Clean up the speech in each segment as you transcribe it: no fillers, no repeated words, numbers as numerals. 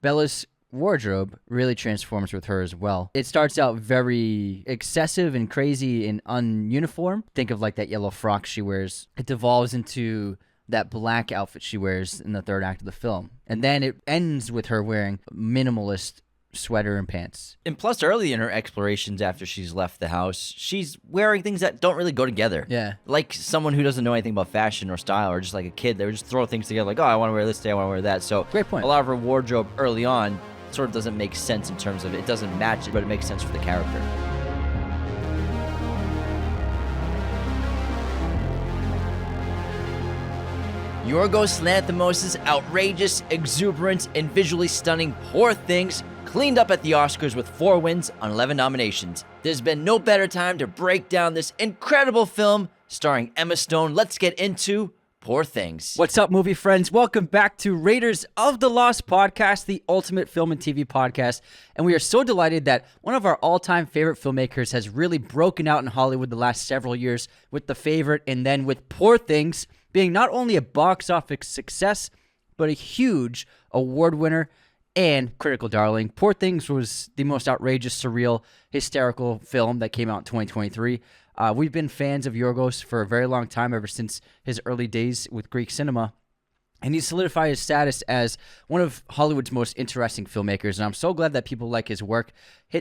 Bella's wardrobe really transforms with her as well. It starts out very excessive and crazy and ununiform. Think of like that yellow frock she wears. It devolves into that black outfit she wears in the third act of the film. And then it ends with her wearing minimalist sweater and pants. And plus, early in her explorations after she's left the house, she's wearing things that don't really go together. Yeah. Like someone who doesn't know anything about fashion or style, or just like a kid, they would just throw things together like, oh, I want to wear this today, I want to wear that. So Great point. A lot of her wardrobe early on sort of doesn't make sense in terms of it doesn't match it, but it makes sense for the character. Yorgos Lanthimos' outrageous, exuberant, and visually stunning Poor Things cleaned up at the Oscars with 4 wins on 11 nominations. There's been no better time to break down this incredible film starring Emma Stone. Let's get into Poor Things. What's up, movie friends? Welcome back to Raiders of the Lost podcast, the ultimate film and TV podcast. And we are so delighted that one of our all-time favorite filmmakers has really broken out in Hollywood the last several years with The Favorite and then with Poor Things being not only a box office success, but a huge award winner and critical darling. Poor Things was the most outrageous, surreal, hysterical film that came out in 2023. We've been fans of Yorgos for a very long time, ever since his early days with Greek cinema. And he solidified his status as one of Hollywood's most interesting filmmakers. And I'm so glad that people like his work.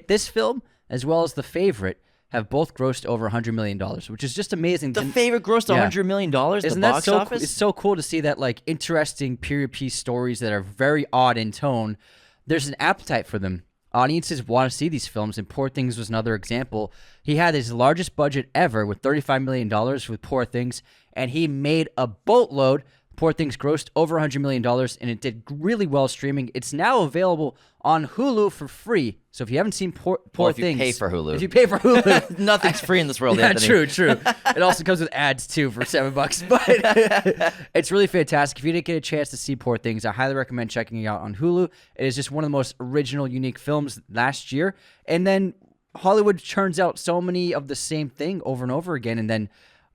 This film, as well as The Favorite, have both grossed over $100 million, which is just amazing. The Favorite grossed $100 million, Isn't the that box so office? It's so cool to see that, like, interesting period piece stories that are very odd in tone. There's an appetite for them. Audiences want to see these films, and Poor Things was another example. He had his largest budget ever with $35 million with Poor Things, and he made a boatload. Poor Things grossed over $100 million, and it did really well streaming. It's now available on Hulu for free. So if you haven't seen Poor if Things... you pay for Hulu. If you pay for Hulu... Nothing's free in this world, Yeah, Anthony. true. It also comes with ads, too, for $7. But it's really fantastic. If you didn't get a chance to see Poor Things, I highly recommend checking it out on Hulu. It is just one of the most original, unique films last year. And then Hollywood churns out so many of the same thing over and over again. And then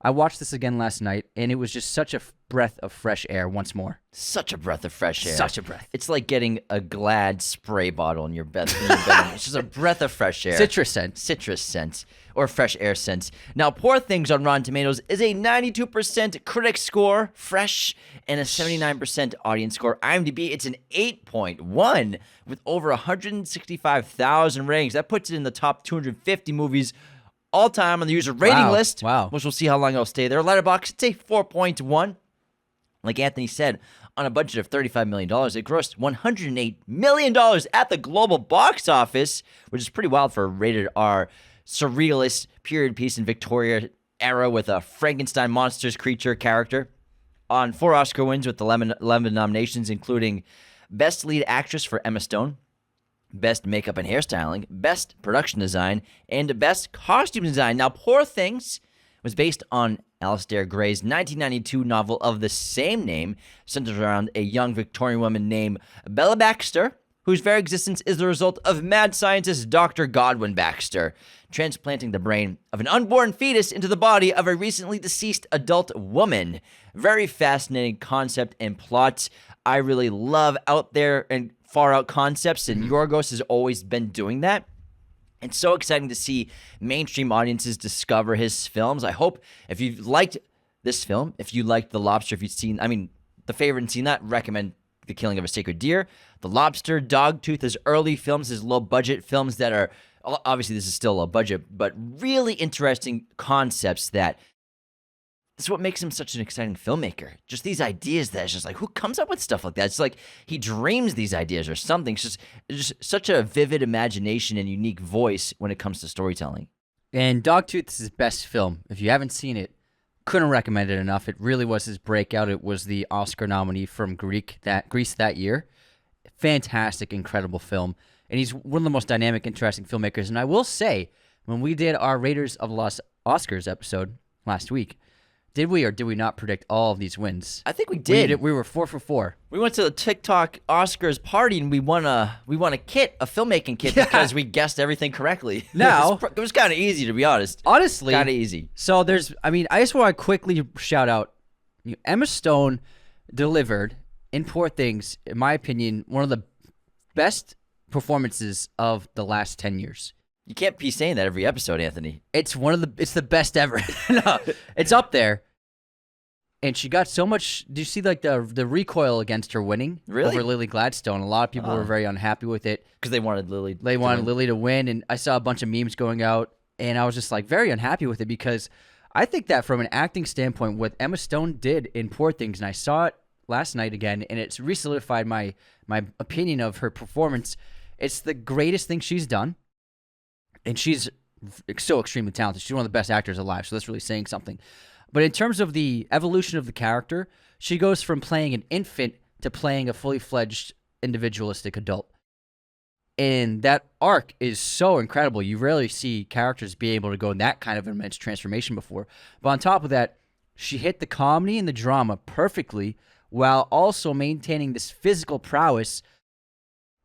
I watched this again last night, and it was just such a breath of fresh air once more. Such a breath of fresh air. Such a breath. It's like getting a Glad spray bottle in your bedroom. It's just a breath of fresh air. Citrus scent. Or fresh air scent. Now, Poor Things on Rotten Tomatoes is a 92% critic score, fresh, and a 79% audience score. IMDb, it's an 8.1 with over 165,000 ratings. That puts it in the top 250 movies all time on the user rating list. Wow. Which we'll see how long it'll stay there. Letterboxd, it's a 4.1. Like Anthony said, on a budget of $35 million, it grossed $108 million at the global box office, which is pretty wild for a rated R surrealist period piece in Victoria era with a Frankenstein monsters creature character. On 4 Oscar wins with 11 nominations, including Best Lead Actress for Emma Stone, Best Makeup and Hairstyling, Best Production Design, and Best Costume Design. Now, Poor Things was based on Alistair Gray's 1992 novel of the same name, centered around a young Victorian woman named Bella Baxter, whose very existence is the result of mad scientist Dr. Godwin Baxter transplanting the brain of an unborn fetus into the body of a recently deceased adult woman. Very fascinating concept and plot. I really love out there and far out concepts, and Yorgos has always been doing that. It's so exciting to see mainstream audiences discover his films. I hope if you've liked this film, if you liked The Lobster, if you've seen, The Favorite and seen that, recommend The Killing of a Sacred Deer. The Lobster, Dogtooth, his early films, his low-budget films that are, obviously this is still low budget, but really interesting concepts that this is what makes him such an exciting filmmaker. Just these ideas that it's just like, who comes up with stuff like that? It's like he dreams these ideas or something. It's just such a vivid imagination and unique voice when it comes to storytelling. And Dogtooth is his best film. If you haven't seen it, couldn't recommend it enough. It really was his breakout. It was the Oscar nominee from Greece that year. Fantastic, incredible film. And he's one of the most dynamic, interesting filmmakers. And I will say, when we did our Raiders of the Lost Oscars episode last week, did we or did we not predict all of these wins? I think we did. We were 4 for 4. We went to the TikTok Oscars party and we won a kit, a filmmaking kit, because we guessed everything correctly. Now, it was kind of easy, to be honest. Honestly, kind of easy. So I just want to quickly shout out, Emma Stone delivered in Poor Things, in my opinion, one of the best performances of the last 10 years. You can't be saying that every episode, Anthony. It's the best ever. No, it's up there. And she got so much. Do you see like the recoil against her winning over Lily Gladstone? A lot of people were very unhappy with it because they wanted Lily. They wanted Lily to win, and I saw a bunch of memes going out, and I was just like very unhappy with it because I think that from an acting standpoint, what Emma Stone did in Poor Things, and I saw it last night again, and it's re-solidified my opinion of her performance. It's the greatest thing she's done, and she's so extremely talented. She's one of the best actors alive, so that's really saying something. But in terms of the evolution of the character, she goes from playing an infant to playing a fully fledged individualistic adult. And that arc is so incredible. You rarely see characters be able to go in that kind of immense transformation before. But on top of that, she hit the comedy and the drama perfectly while also maintaining this physical prowess,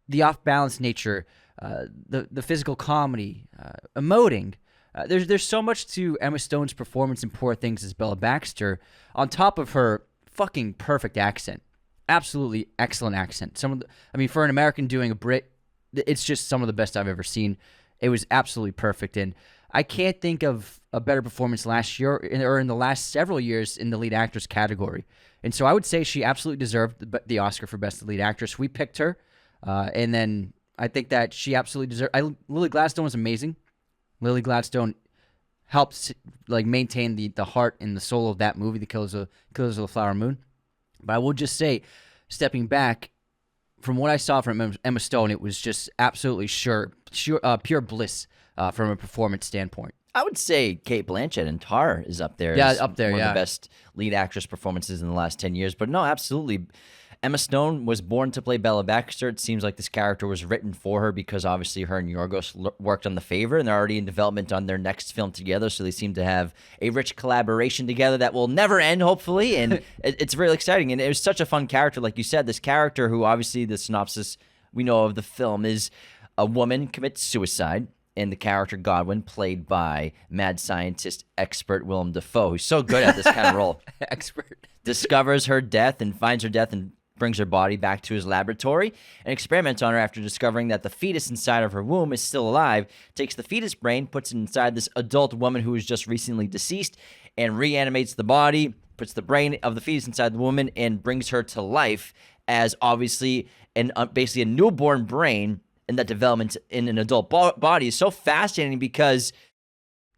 the off-balance nature, the physical comedy, emoting. There's so much to Emma Stone's performance in Poor Things as Bella Baxter, on top of her fucking perfect accent. Absolutely excellent accent. For an American doing a Brit, it's just some of the best I've ever seen. It was absolutely perfect, and I can't think of a better performance last year or in the last several years in the lead actress category. And so I would say she absolutely deserved the Oscar for Best Lead Actress. We picked her, and then I think that she absolutely deserved. Lily Gladstone was amazing. Lily Gladstone helps maintain the heart and the soul of that movie, The Killers of the Flower Moon. But I will just say, stepping back, from what I saw from Emma Stone, it was just absolutely pure bliss from a performance standpoint. I would say Cate Blanchett in Tar is up there. Yeah, up there, one of the best lead actress performances in the last 10 years. But no, absolutely. Emma Stone was born to play Bella Baxter. It seems like this character was written for her because obviously her and Yorgos worked on The Favor, and they're already in development on their next film together, so they seem to have a rich collaboration together that will never end, hopefully, and it's really exciting. And it was such a fun character, like you said, this character who obviously the synopsis we know of the film is a woman commits suicide, and the character Godwin, played by mad scientist expert Willem Dafoe, who's so good at this kind of role, discovers her death and finds her death and brings her body back to his laboratory and experiments on her after discovering that the fetus inside of her womb is still alive, takes the fetus brain, puts it inside this adult woman who was just recently deceased, and reanimates the body, puts the brain of the fetus inside the woman, and brings her to life as obviously basically a newborn brain, and that development in an adult body is so fascinating because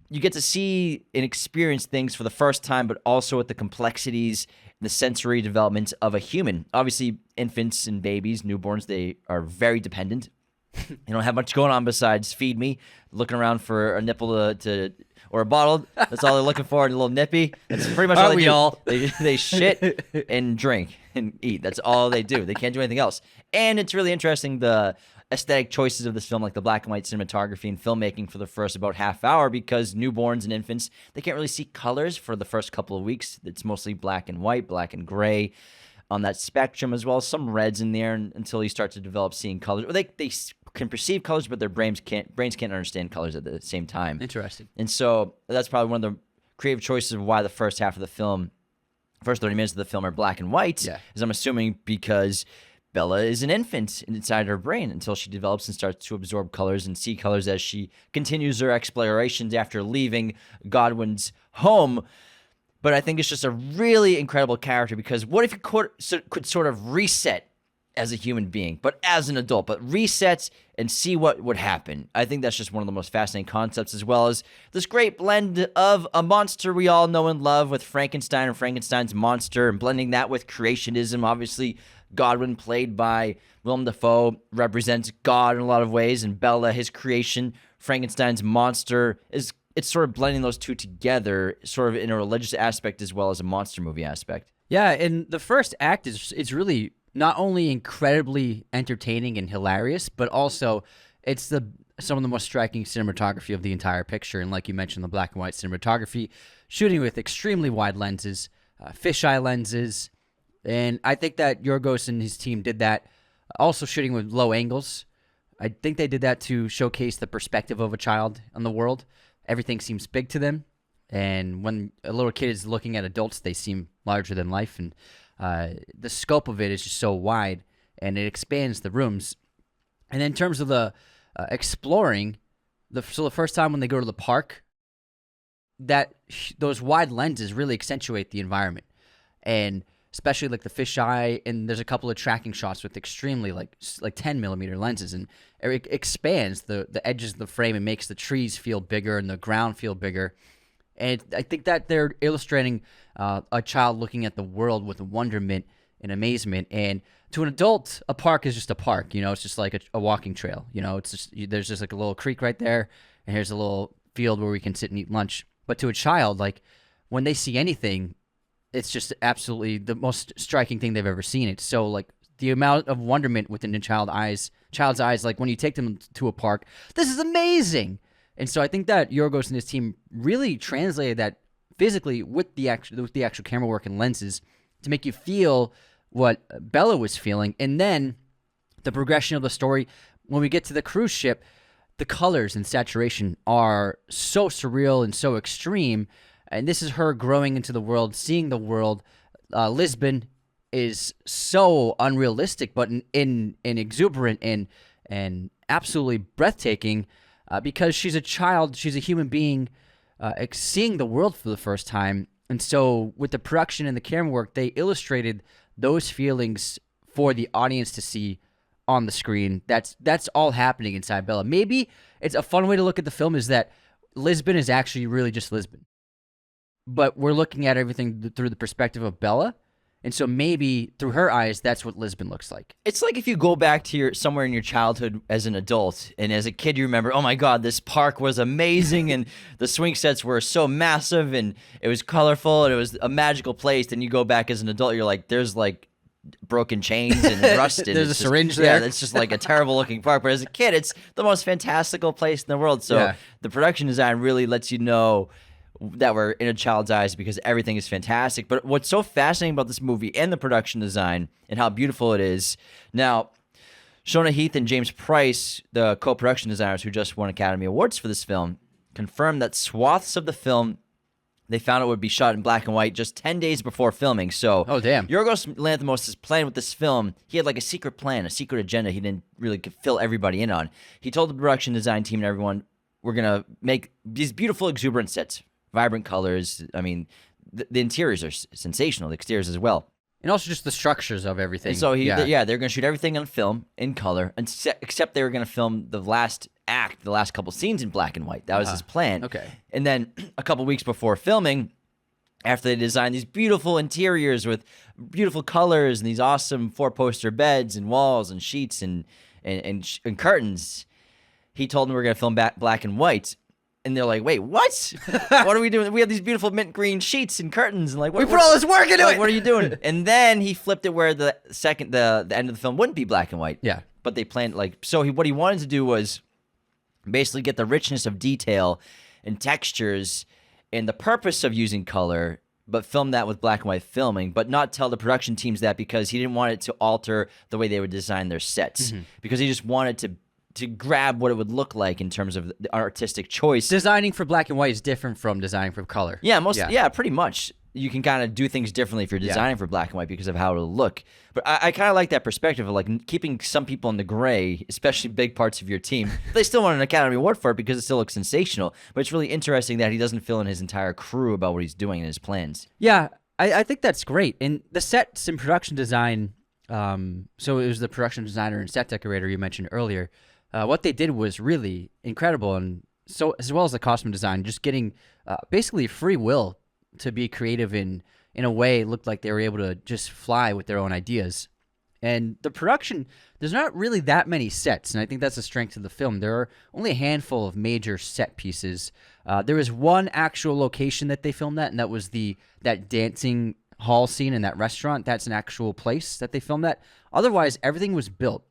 you get to see and experience things for the first time, but also with the complexities, the sensory development of a human. Obviously, infants and babies, newborns, they are very dependent. They don't have much going on besides feed me, looking around for a nipple to or a bottle. That's all they're looking for, a little nippy. That's pretty much all they do. They shit and drink and eat. That's all they do. They can't do anything else. And it's really interesting, the aesthetic choices of this film, like the black and white cinematography and filmmaking for the first about half hour, because newborns and infants, they can't really see colors for the first couple of weeks. It's mostly black and white, black and gray on that spectrum, as well as some reds in there until you start to develop seeing colors. Or they can perceive colors, but their brains can't understand colors at the same time. Interesting. And so that's probably one of the creative choices of why the first half of the film, first 30 minutes of the film are black and white, is I'm assuming because Bella is an infant inside her brain until she develops and starts to absorb colors and see colors as she continues her explorations after leaving Godwin's home. But I think it's just a really incredible character, because what if you could sort of reset as a human being, but as an adult, but resets and see what would happen? I think that's just one of the most fascinating concepts, as well as this great blend of a monster we all know and love with Frankenstein and Frankenstein's monster, and blending that with creationism. Obviously, Godwin, played by Willem Dafoe, represents God in a lot of ways, and Bella, his creation, Frankenstein's monster, it's sort of blending those two together, sort of in a religious aspect as well as a monster movie aspect. Yeah, and the first act is really not only incredibly entertaining and hilarious, but also it's some of the most striking cinematography of the entire picture. And like you mentioned, the black and white cinematography, shooting with extremely wide lenses, fisheye lenses. And I think that Yorgos and his team did that, also shooting with low angles. I think they did that to showcase the perspective of a child on the world. Everything seems big to them. And when a little kid is looking at adults, they seem larger than life. And the scope of it is just so wide, and it expands the rooms. And then in terms of the exploring, the first time when they go to the park, those wide lenses really accentuate the environment, and especially like the fisheye. And there's a couple of tracking shots with extremely like 10 millimeter lenses, and it expands the edges of the frame and makes the trees feel bigger and the ground feel bigger. And I think that they're illustrating a child looking at the world with wonderment and amazement. And to an adult, a park is just a park. It's just like a walking trail. It's just there's just like a little creek right there, and here's a little field where we can sit and eat lunch. But to a child, like when they see anything, it's just absolutely the most striking thing they've ever seen. It's so like the amount of wonderment within a child's eyes, like when you take them to a park, this is amazing. And so I think that Yorgos and his team really translated that physically with the actual camera work and lenses to make you feel what Bella was feeling. And then the progression of the story, when we get to the cruise ship, the colors and saturation are so surreal and so extreme. And this is her growing into the world, seeing the world. Lisbon is so unrealistic, but in exuberant and absolutely breathtaking, because she's a child, she's a human being, seeing the world for the first time. And so with the production and the camera work, they illustrated those feelings for the audience to see on the screen. That's all happening inside Bella. Maybe it's a fun way to look at the film is that Lisbon is actually really just Lisbon, but we're looking at everything through the perspective of Bella. And so maybe through her eyes, that's what Lisbon looks like. It's like if you go back to somewhere in your childhood as an adult, and as a kid you remember, oh my God, this park was amazing, and the swing sets were so massive, and it was colorful, and it was a magical place. Then you go back as an adult, you're like, there's like broken chains and rust. And there's a syringe there. Yeah, it's just like a terrible looking park. But as a kid, it's the most fantastical place in the world. So the production design really lets you know that we're in a child's eyes because everything is fantastic. But what's so fascinating about this movie and the production design and how beautiful it is. Now, Shona Heath and James Price, the co-production designers who just won Academy Awards for this film, confirmed that swaths of the film they found it would be shot in black and white just 10 days before filming. So, oh damn, Yorgos Lanthimos' plan with this film, he had like a secret plan, a secret agenda he didn't really fill everybody in on. He told the production design team and everyone, we're going to make these beautiful exuberant sets, vibrant colors. I mean, the interiors are sensational, the exteriors as well. And also just the structures of everything. And so, they're going to shoot everything on film, in color, except they were going to film the last act, the last couple scenes in black and white. That was his plan. Okay. And then a couple weeks before filming, after they designed these beautiful interiors with beautiful colors and these awesome four-poster beds and walls and sheets and curtains, he told them we're going to film black and white. And they're like, wait, what? What are we doing? We have these beautiful mint green sheets and curtains. And like, we put all this work into it. What are you doing? And then he flipped it where the end of the film wouldn't be black and white. Yeah. But they planned what he wanted to do was basically get the richness of detail and textures and the purpose of using color, but film that with black and white filming, but not tell the production teams that because he didn't want it to alter the way they would design their sets. Mm-hmm. Because he just wanted to grab what it would look like in terms of the artistic choice. Designing for black and white is different from designing for color. Yeah, pretty much. You can kind of do things differently if you're designing for black and white because of how it'll look. But I kind of like that perspective of like keeping some people in the gray, especially big parts of your team. They still want an Academy Award for it because it still looks sensational. But it's really interesting that he doesn't fill in his entire crew about what he's doing and his plans. Yeah, I think that's great. And the sets and production design, so it was the production designer and set decorator you mentioned earlier. What they did was really incredible, and so as well as the costume design, just getting basically free will to be creative in a way. It looked like they were able to just fly with their own ideas. And the production, there's not really that many sets, and I think that's the strength of the film. There are only a handful of major set pieces. There was one actual location that they filmed at, and that was that dancing hall scene in that restaurant. That's an actual place that they filmed at. Otherwise, everything was built.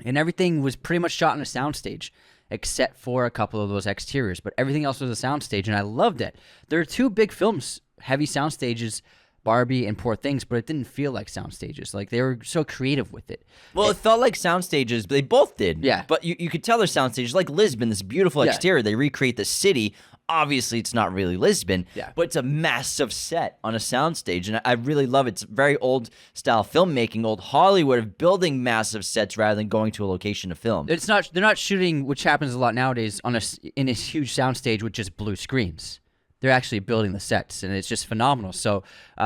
And everything was pretty much shot on a soundstage, except for a couple of those exteriors. But everything else was a soundstage, and I loved it. There are two big films, heavy soundstages, Barbie and Poor Things, but it didn't feel like soundstages. Like, they were so creative with it. Well, it felt like soundstages, but they both did. Yeah. But you could tell they're soundstages. Like Lisbon, this beautiful exterior. They recreate the city obviously it's not really Lisbon, but it's a massive set on a soundstage, and I really love it. It's very old style filmmaking, old Hollywood of building massive sets rather than going to a location to film. It's not. They're not shooting, which happens a lot nowadays, in a huge soundstage with just blue screens. They're actually building the sets, and it's just phenomenal. So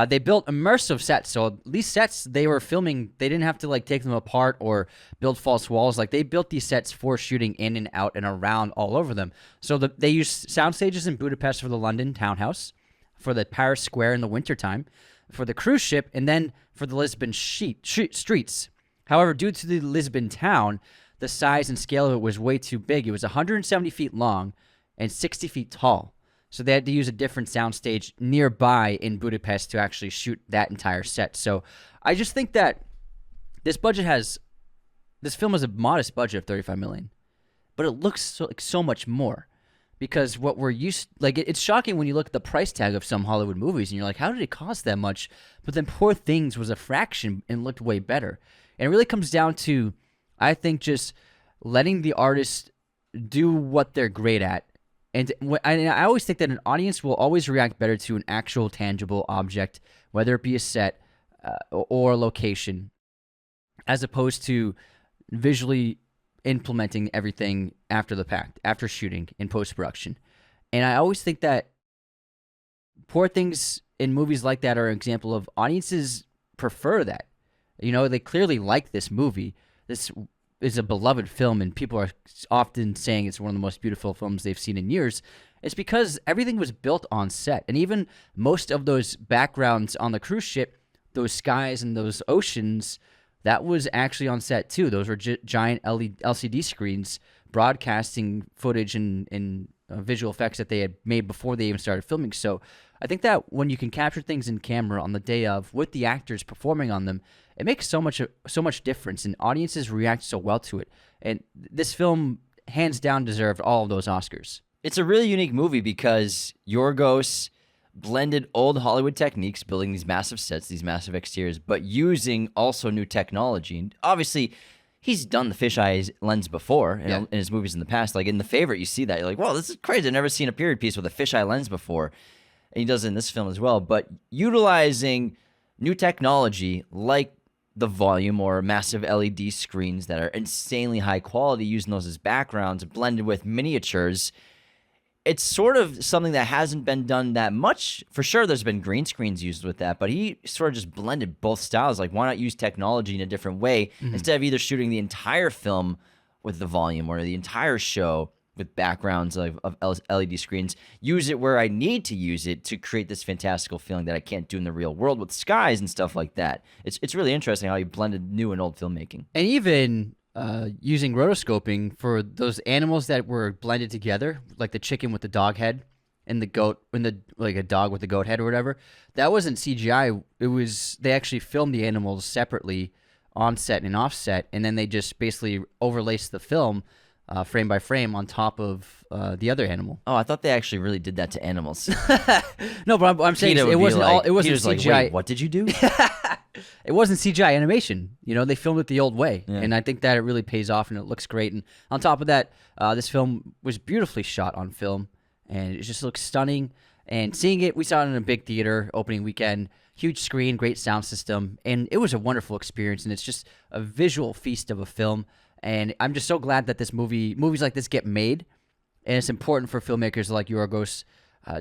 they built immersive sets. So these sets they were filming, they didn't have to like take them apart or build false walls. Like they built these sets for shooting in and out and around all over them. So they used sound stages in Budapest for the London townhouse, for the Paris Square in the wintertime, for the cruise ship, and then for the Lisbon streets. However, due to the Lisbon town, the size and scale of it was way too big. It was 170 feet long and 60 feet tall. So they had to use a different soundstage nearby in Budapest to actually shoot that entire set. So I just think that this film has a modest budget of $35 million, but it looks so much more, because what we're used, like it's shocking when you look at the price tag of some Hollywood movies and you're like, how did it cost that much? But then Poor Things was a fraction and looked way better. And it really comes down to, I think, just letting the artist do what they're great at. And I always think that an audience will always react better to an actual tangible object, whether it be a set or a location, as opposed to visually implementing everything after the fact, after shooting in post-production. And I always think that Poor Things in movies like that are an example of audiences prefer that. You know, they clearly like this movie. This is a beloved film, and people are often saying it's one of the most beautiful films they've seen in years. It's because everything was built on set. And even most of those backgrounds on the cruise ship, those skies and those oceans, that was actually on set too. Those were giant LCD screens broadcasting footage and visual effects that they had made before they even started filming. So I think that when you can capture things in camera on the day of with the actors performing on them, it makes so much difference, and audiences react so well to it. And this film, hands down, deserved all of those Oscars. It's a really unique movie because Yorgos blended old Hollywood techniques, building these massive sets, these massive exteriors, but using also new technology. And obviously, he's done the fisheye lens before in his movies in the past. Like in The Favorite, you see that. You're like, whoa, this is crazy. I've never seen a period piece with a fisheye lens before. And he does it in this film as well. But utilizing new technology like the volume or massive LED screens that are insanely high quality, using those as backgrounds, blended with miniatures. It's sort of something that hasn't been done that much. For sure, there's been green screens used with that, but he sort of just blended both styles. Like, why not use technology in a different way instead of either shooting the entire film with the volume or the entire show with backgrounds of LED screens? Use it where I need to use it to create this fantastical feeling that I can't do in the real world with skies and stuff like that. It's really interesting how he blended new and old filmmaking. And even using rotoscoping for those animals that were blended together, like the chicken with the dog head and the goat, like a dog with the goat head or whatever. That wasn't CGI. They actually filmed the animals separately on set and offset, and then they just basically overlaced the film frame by frame on top of the other animal. Oh, I thought they actually really did that to animals. No, but I'm saying it wasn't like, it wasn't CGI. Like, wait, what did you do? It wasn't CGI animation. You know, they filmed it the old way, and I think that it really pays off, and it looks great. And on top of that, this film was beautifully shot on film, and it just looks stunning. And seeing it, we saw it in a big theater opening weekend, huge screen, great sound system, and it was a wonderful experience. And it's just a visual feast of a film. And I'm just so glad that movies like this get made, and it's important for filmmakers like Yorgos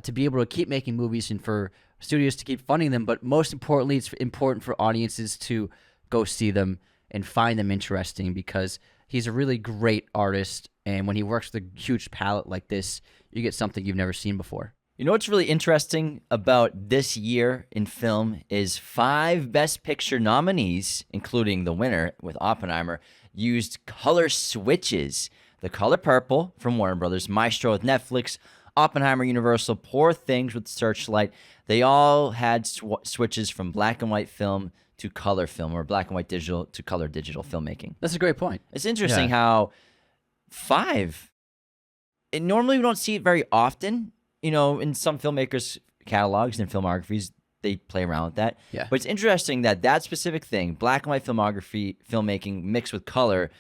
to be able to keep making movies and for studios to keep funding them. But most importantly, it's important for audiences to go see them and find them interesting, because he's a really great artist, and when he works with a huge palette like this, you get something you've never seen before. You know what's really interesting about this year in film is 5 Best Picture nominees, including the winner with Oppenheimer, used color switches. The Color Purple from Warner Brothers, Maestro with Netflix, Oppenheimer Universal, Poor Things with Searchlight. They all had switches from black and white film to color film, or black and white digital to color digital filmmaking. That's a great point. It's interesting how 5, normally we don't see it very often. You know, in some filmmakers' catalogs and filmographies, they play around with that. Yeah. But it's interesting that specific thing, black and white filmmaking mixed with color,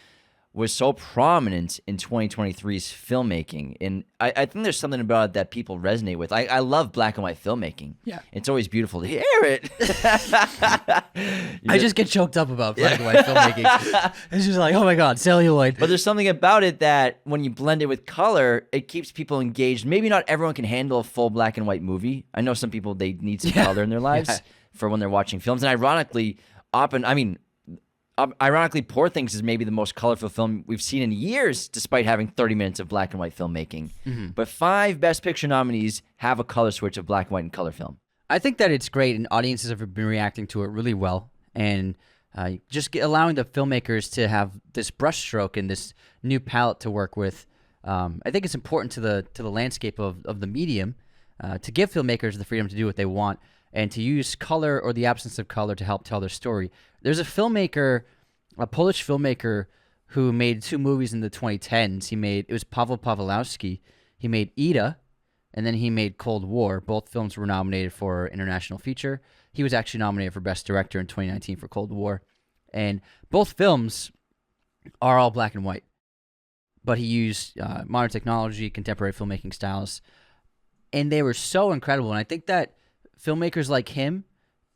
was so prominent in 2023's filmmaking. And I think there's something about it that people resonate with. I love black and white filmmaking. Yeah. It's always beautiful to hear it. I just get choked up about black and white filmmaking. It's just like, oh my God, celluloid. But there's something about it that when you blend it with color, it keeps people engaged. Maybe not everyone can handle a full black and white movie. I know some people, they need some color in their lives for when they're watching films. And ironically, Poor Things is maybe the most colorful film we've seen in years, despite having 30 minutes of black and white filmmaking. But 5 Best Picture nominees have a color switch of black and white and color film. I think that it's great, and audiences have been reacting to it really well, and allowing the filmmakers to have this brushstroke and this new palette to work with. I think it's important to the landscape of the medium to give filmmakers the freedom to do what they want and to use color or the absence of color to help tell their story. There's a Polish filmmaker who made 2 movies in the 2010s. It was Paweł Pawlowski. He made Ida, and then he made Cold War. Both films were nominated for International Feature. He was actually nominated for Best Director in 2019 for Cold War. And both films are all black and white. But he used modern technology, contemporary filmmaking styles, and they were so incredible. And I think that filmmakers like him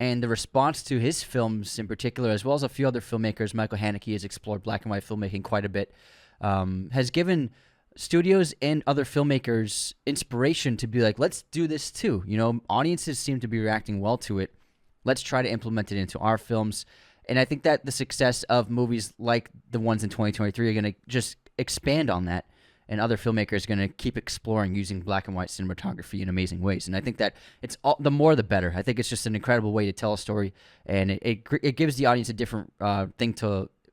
and the response to his films in particular, as well as a few other filmmakers, Michael Haneke has explored black and white filmmaking quite a bit, has given studios and other filmmakers inspiration to be like, let's do this too. Audiences seem to be reacting well to it. Let's try to implement it into our films. And I think that the success of movies like the ones in 2023 are going to just expand on that. And other filmmakers are going to keep exploring using black and white cinematography in amazing ways. And I think that the more the better. I think it's just an incredible way to tell a story, and it gives the audience a different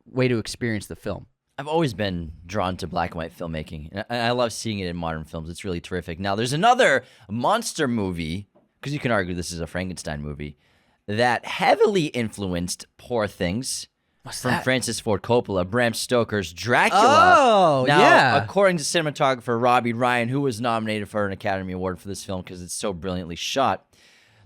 way to experience the film. I've always been drawn to black and white filmmaking, and I love seeing it in modern films. It's really terrific. Now, there's another monster movie, because you can argue this is a Frankenstein movie, that heavily influenced Poor Things. What's from that? Francis Ford Coppola, Bram Stoker's Dracula. Oh, now, yeah. According to cinematographer Robbie Ryan, who was nominated for an Academy Award for this film because it's so brilliantly shot,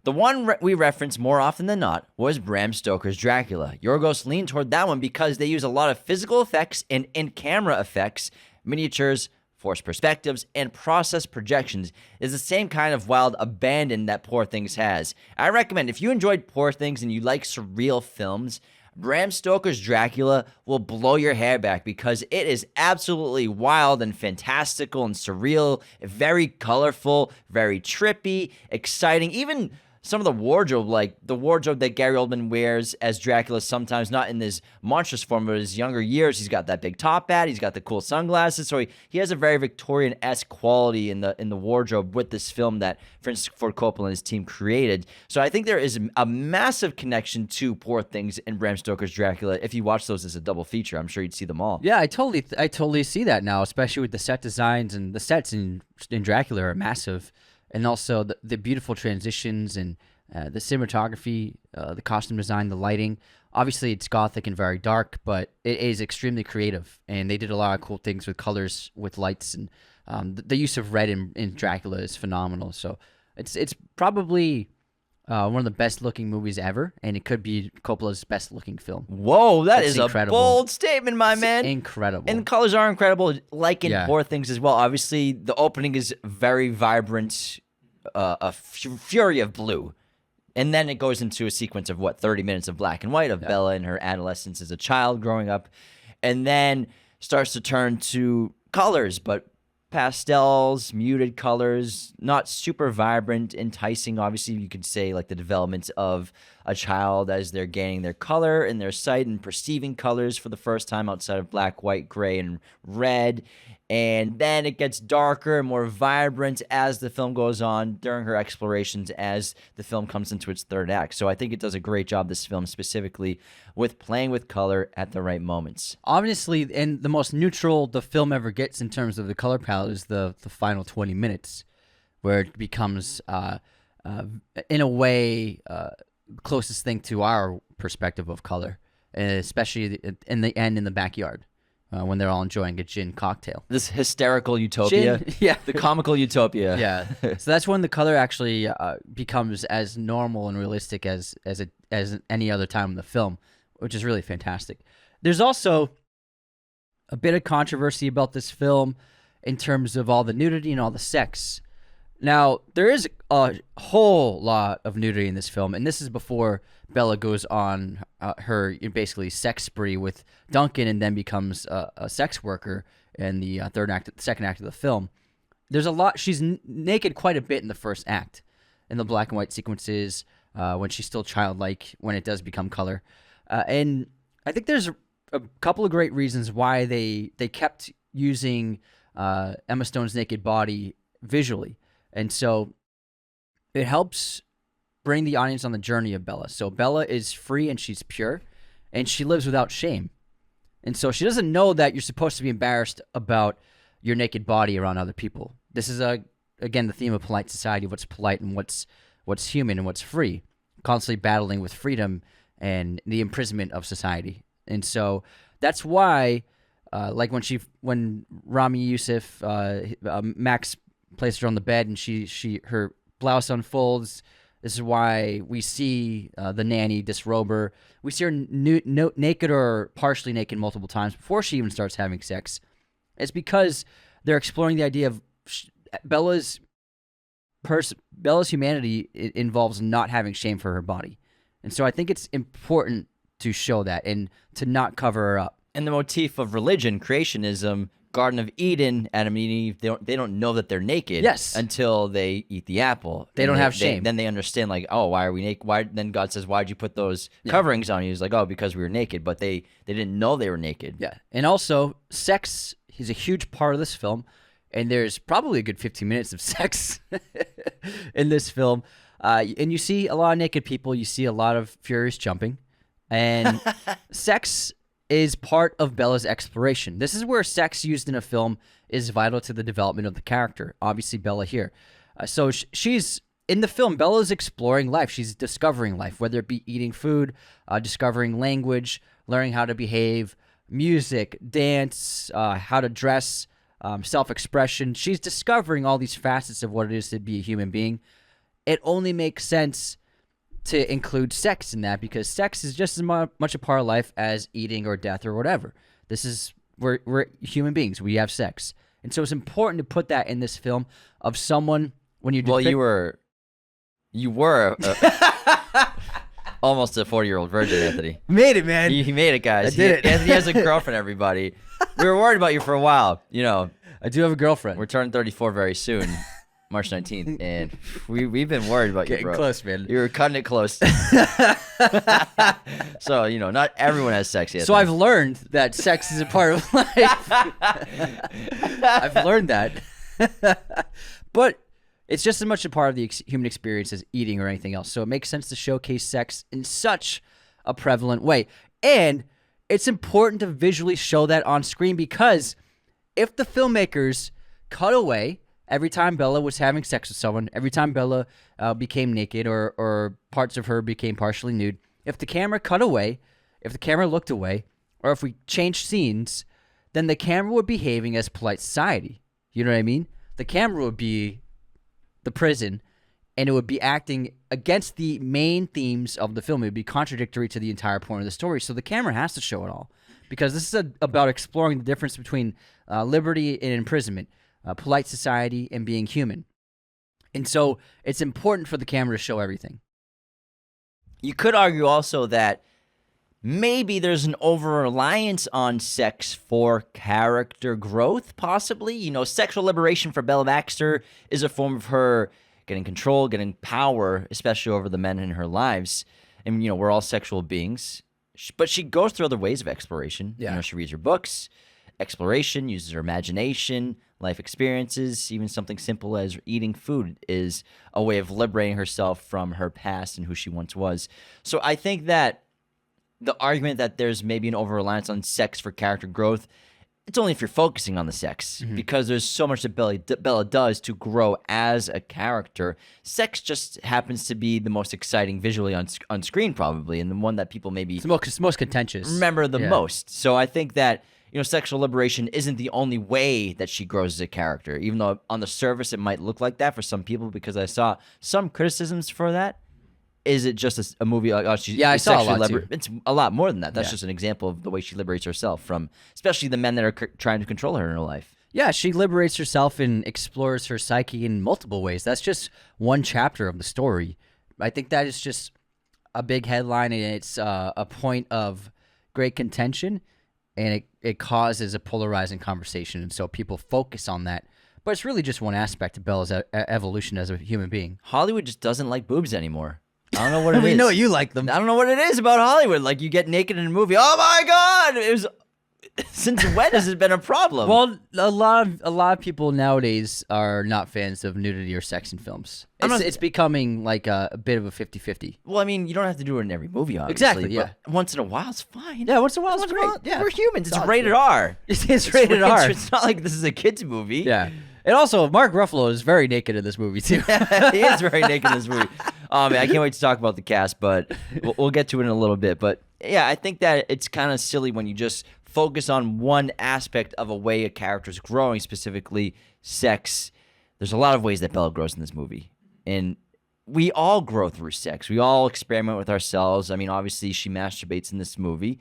the one we reference more often than not was Bram Stoker's Dracula. Yorgos leaned toward that one because they use a lot of physical effects and in-camera effects, miniatures, forced perspectives, and process projections. Is the same kind of wild abandon that Poor Things has. I recommend, if you enjoyed Poor Things and you like surreal films, Bram Stoker's Dracula will blow your hair back because it is absolutely wild and fantastical and surreal, very colorful, very trippy, exciting. Even some of the wardrobe, like the wardrobe that Gary Oldman wears as Dracula, sometimes not in this monstrous form, but his younger years, he's got that big top hat, he's got the cool sunglasses, so he has a very Victorian-esque quality in the wardrobe with this film that Francis Ford Coppola and his team created. So I think there is a massive connection to Poor Things and Bram Stoker's Dracula. If you watch those as a double feature, I'm sure you'd see them all. Yeah, I totally see that now, especially with the set designs, and the sets in Dracula are massive. And also the beautiful transitions and the cinematography, the costume design, the lighting. Obviously, it's gothic and very dark, but it is extremely creative. And they did a lot of cool things with colors, with lights, and the use of red in Dracula is phenomenal. So it's probably one of the best looking movies ever, and it could be Coppola's best looking film. Whoa, that's incredible. A bold statement, my man. Incredible. And the colors are incredible, like in Poor Things as well. Obviously, the opening is very vibrant, a fury of blue. And then it goes into a sequence of, 30 minutes of black and white of Bella in her adolescence as a child growing up. And then starts to turn to colors, but pastels, muted colors, not super vibrant, enticing. Obviously, you could say like the development of a child as they're gaining their color and their sight and perceiving colors for the first time outside of black, white, gray, and red. And then it gets darker and more vibrant as the film goes on during her explorations as the film comes into its third act. So I think it does a great job, this film, specifically with playing with color at the right moments. Obviously, and the most neutral the film ever gets in terms of the color palette is the final 20 minutes, where it becomes, in a way, closest thing to our perspective of color, especially in the end in the backyard. When they're all enjoying a gin cocktail. This hysterical utopia. Gin, The comical utopia. Yeah. So that's when the color actually becomes as normal and realistic as any other time in the film, which is really fantastic. There's also a bit of controversy about this film in terms of all the nudity and all the sex. Now, there is a whole lot of nudity in this film, and this is before Bella goes on her basically sex spree with Duncan and then becomes a sex worker in the second act of the film. There's a lot. She's naked quite a bit in the first act, in the black and white sequences, when she's still childlike, when it does become color. And I think there's a couple of great reasons why they kept using Emma Stone's naked body visually. And so it helps bring the audience on the journey of Bella. So Bella is free and she's pure, and she lives without shame. And so she doesn't know that you're supposed to be embarrassed about your naked body around other people. This is, again, the theme of polite society, what's polite and what's human and what's free, constantly battling with freedom and the imprisonment of society. And so that's why, like when Rami Youssef, Max placed her on the bed and her blouse unfolds. This is why we see the nanny disrobe her. We see her naked or partially naked multiple times before she even starts having sex. It's because they're exploring the idea of Bella's humanity involves not having shame for her body. And so I think it's important to show that and to not cover her up. And the motif of religion, creationism, Garden of Eden, Adam and Eve, they don't know that they're naked until they eat the apple. They don't have shame. Then they understand, like, oh, why are we naked? Why? Then God says, why'd you put those coverings on you? He's like, oh, because we were naked. But they didn't know they were naked. Yeah. And also, sex is a huge part of this film. And there's probably a good 15 minutes of sex in this film. And you see a lot of naked people. You see a lot of furious jumping. And sex is part of Bella's exploration. This is where sex used in a film is vital to the development of the character. Obviously, Bella here. So she's in the film. Bella's exploring life. She's discovering life, whether it be eating food, discovering language, learning how to behave, music, dance, how to dress, self-expression. She's discovering all these facets of what it is to be a human being. It only makes sense to include sex in that because sex is just as much a part of life as eating or death or whatever. We're human beings. We have sex. And so it's important to put that in this film of someone when you Well, you were almost a 40-year-old virgin, Anthony. Made it, man. He made it, guys. I did it. Anthony has a girlfriend, everybody. We were worried about you for a while. You know, I do have a girlfriend. we're turning 34 very soon. March 19th, and we've been worried about Getting you, bro. close, man. You were cutting it close. So, not everyone has sex yet. So I've learned that sex is a part of life. I've learned that. But it's just as much a part of the human experience as eating or anything else. So it makes sense to showcase sex in such a prevalent way. And it's important to visually show that on screen because if the filmmakers cut away every time Bella was having sex with someone, every time Bella became naked or parts of her became partially nude, if the camera cut away, if the camera looked away, or if we changed scenes, then the camera would be behaving as polite society. You know what I mean? The camera would be the prison, and it would be acting against the main themes of the film. It would be contradictory to the entire point of the story. So the camera has to show it all because this is about exploring the difference between liberty and imprisonment, polite society and being human. And so it's important for the camera to show everything. You could argue also that maybe there's an over-reliance on sex for character growth, possibly. Sexual liberation for Bella Baxter is a form of her getting control, getting power, especially over the men in her lives. And, we're all sexual beings. But she goes through other ways of exploration. Yeah. She reads her books, exploration, uses her imagination, life experiences, even something simple as eating food is a way of liberating herself from her past and who she once was. So I think that the argument that there's maybe an over-reliance on sex for character growth, it's only if you're focusing on the sex, because there's so much that Bella does to grow as a character. Sex just happens to be the most exciting visually on screen, probably, and the one that people maybe It's the most contentious. remember the most. So I think that sexual liberation isn't the only way that she grows as a character, even though on the surface it might look like that for some people, because I saw some criticisms for that. is it just a movie like, oh, she's Yeah, I saw a lot, too. It's a lot more than that. That's Yeah. just an example of the way she liberates herself from, especially the men that are trying to control her in her life. Yeah, she liberates herself and explores her psyche in multiple ways. That's just one chapter of the story. I think that is just a big headline, and it's a point of great contention, and it causes a polarizing conversation, and so people focus on that. But it's really just one aspect of Bella's evolution as a human being. Hollywood just doesn't like boobs anymore. I don't know what it is. We know you like them. I don't know what it is about Hollywood. Like, you get naked in a movie. Oh my God! It was. Since when has it been a problem? Well, a lot of people nowadays are not fans of nudity or sex in films. It's becoming like a bit of a 50-50. Well, I mean, you don't have to do it in every movie, obviously. Exactly, yeah. But once in a while, it's fine. Yeah, once in a while it's great. Yeah. We're humans. It's It's rated R. It's rated R. It's not like this is a kid's movie. Yeah. And also, Mark Ruffalo is very naked in this movie, too. He is very naked in this movie. Man, I can't wait to talk about the cast, but we'll get to it in a little bit. But yeah, I think that it's kind of silly when you just focus on one aspect of a way a character's growing, specifically sex. There's a lot of ways that Bella grows in this movie. And we all grow through sex. We all experiment with ourselves. I mean, obviously, she masturbates in this movie.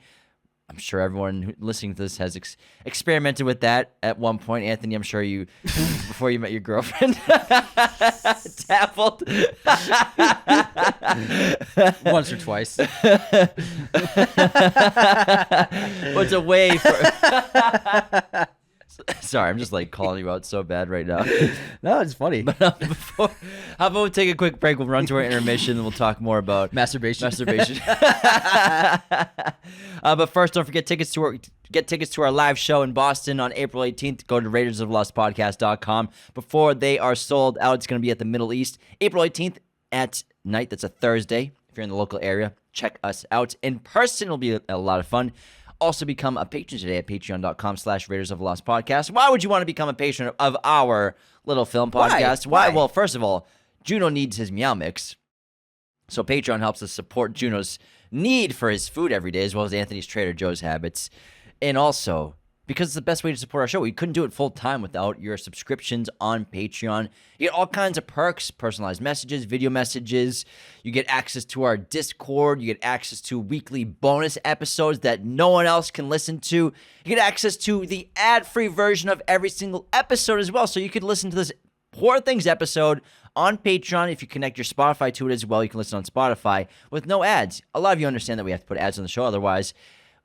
I'm sure everyone listening to this has experimented with that at one point. Anthony, I'm sure you, before you met your girlfriend, dabbled. Once or twice. What's a way for... Sorry, I'm just like calling you out so bad right now. No, it's funny. But how about we take a quick break? We'll run to our intermission and we'll talk more about Masturbation. But first, don't forget get tickets to our live show in Boston on April 18th. Go to RaidersOfTheLostPodcast.com before they are sold out. It's going to be at the Middle East, April 18th at night. That's a Thursday. If you're in the local area, check us out in person. It'll be a lot of fun. Also, become a patron today at patreon.com/Raiders of the Lost Podcast. Why would you want to become a patron of our little film podcast? Why? Well, first of all, Juno needs his Meow Mix. So Patreon helps us support Juno's need for his food every day, as well as Anthony's Trader Joe's habits. And also, because it's the best way to support our show. We couldn't do it full time without your subscriptions on Patreon. You get all kinds of perks, personalized messages, video messages. You get access to our Discord. You get access to weekly bonus episodes that no one else can listen to. You get access to the ad-free version of every single episode as well. So you could listen to this Poor Things episode on Patreon. If you connect your Spotify to it as well, you can listen on Spotify with no ads. A lot of you understand that we have to put ads on the show, otherwise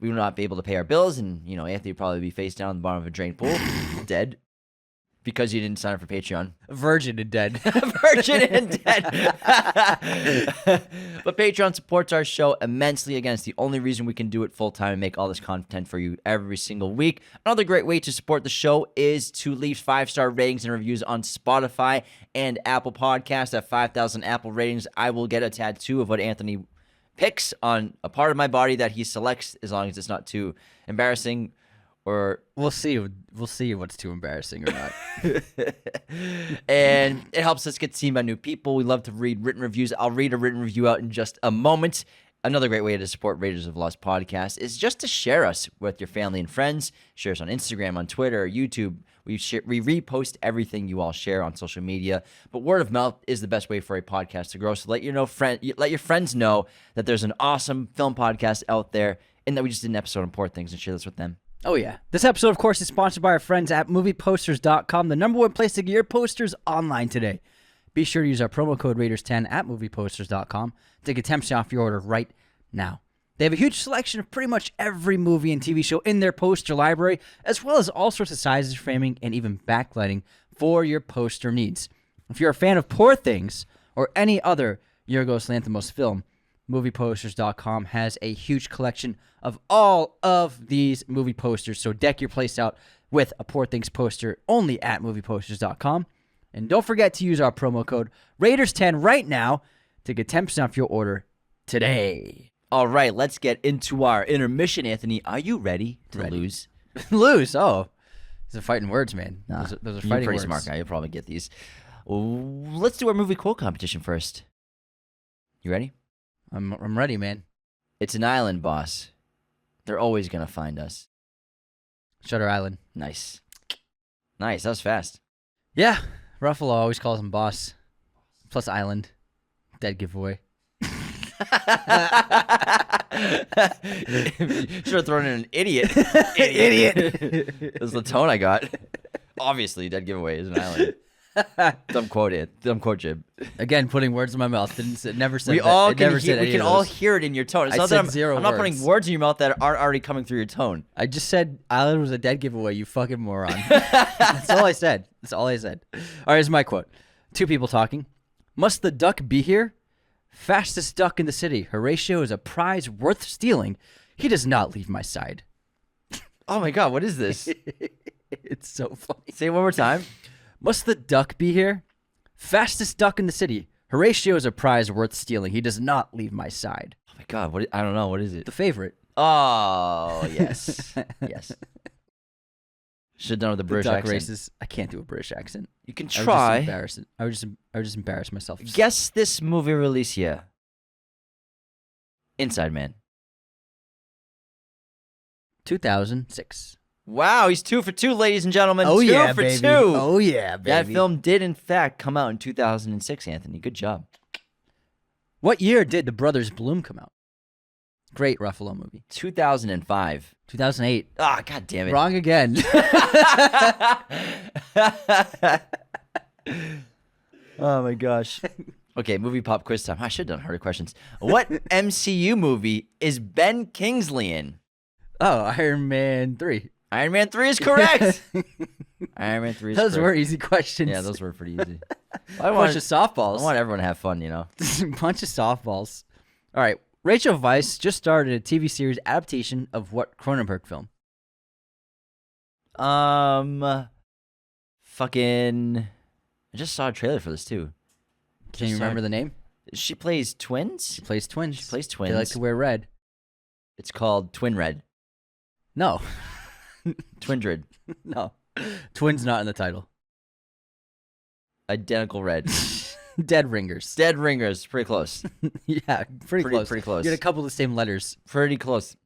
we would not be able to pay our bills, and, you know, Anthony would probably be face down at the bottom of a drain pool, dead, because you didn't sign up for Patreon. Virgin and dead. Virgin and dead. But Patreon supports our show immensely. Again, it's the only reason we can do it full time and make all this content for you every single week. Another great way to support the show is to leave 5-star ratings and reviews on Spotify and Apple Podcasts. At 5,000 Apple ratings, I will get a tattoo of what Anthony picks on a part of my body that he selects, as long as it's not too embarrassing. Or we'll see what's too embarrassing or not. And it helps us get seen by new people. We love to read written reviews. I'll read a written review out in just a moment. Another great way to support Raiders of the Lost Podcast is just to share us with your family and friends. Share us on Instagram, on Twitter, YouTube. We repost everything you all share on social media. But word of mouth is the best way for a podcast to grow. So let your friends know that there's an awesome film podcast out there, and that we just did an episode on Poor Things, and share this with them. Oh, yeah. This episode, of course, is sponsored by our friends at movieposters.com, the number one place to get your posters online today. Be sure to use our promo code Raiders10 at movieposters.com to get 10% off your order right now. They have a huge selection of pretty much every movie and TV show in their poster library, as well as all sorts of sizes, framing, and even backlighting for your poster needs. If you're a fan of Poor Things or any other Yorgos Lanthimos film, movieposters.com has a huge collection of all of these movie posters. So deck your place out with a Poor Things poster only at movieposters.com. And don't forget to use our promo code Raiders10 right now to get 10% off your order today. All right, let's get into our intermission. Anthony, are you ready to lose? Lose? Oh, these are fighting words, man. Those are You're a fighting pretty words. smart guy. You'll probably get these. Let's do our movie quote competition first. You ready? I'm ready, man. It's an island, boss. They're always going to find us. Shutter Island. Nice. Nice. That was fast. Yeah, Ruffalo always calls him boss. Plus Island. Dead giveaway. Should have thrown in an idiot. Idiot. That's the tone I got. Obviously, dead giveaway is an island. Dumb quote, Jib. Again, putting words in my mouth. Never said We that. all It can never hear, said we any can of all those. hear it in your tone. It's I not said that I'm, zero I'm not putting words. words in your mouth that aren't already coming through your tone. I just said island was a dead giveaway, you fucking moron. That's all I said. That's all I said. All right, here's my quote. Two people talking. Must the duck be here? Fastest duck in the city. Horatio is a prize worth stealing. He does not leave my side. Oh my God, what is this? It's so funny. Say it one more time. Must the duck be here? Fastest duck in the city. Horatio is a prize worth stealing. He does not leave my side. Oh my God, I don't know. What is it? The favorite. Oh, yes. Yes. Should have done with the British duck accent. races. I can't do a British accent. You can I would try. just embarrass myself. Guess this movie release year. Inside Man. 2006. Wow, he's 2 for 2, ladies and gentlemen. Oh 2 yeah, for baby. 2. Oh yeah, baby. That film did, in fact, come out in 2006, Anthony. Good job. What year did The Brothers Bloom come out? Great Ruffalo movie. 2005. 2008. Ah, God damn it. Wrong again. Oh, my gosh. Okay, movie pop quiz time. I should have done harder questions. What MCU movie is Ben Kingsley in? Oh, Iron Man 3. Iron Man 3 is correct. Iron Man 3 is Those correct. were easy questions. Yeah, those were pretty easy. Bunch of softballs. I want everyone to have fun, you know. Bunch of softballs. All right. Rachel Weisz just started a TV series adaptation of what Cronenberg film? Fucking. I just saw a trailer for this too. Can you remember the name? She plays twins. She plays twins. She plays They twins. like to wear red. It's called Twin Red. No. Twindred. No. Twins not in the title. Identical Red. Dead Ringers. Dead Ringers. Pretty close. Yeah, pretty close. Pretty close. You had a couple of the same letters. Pretty close.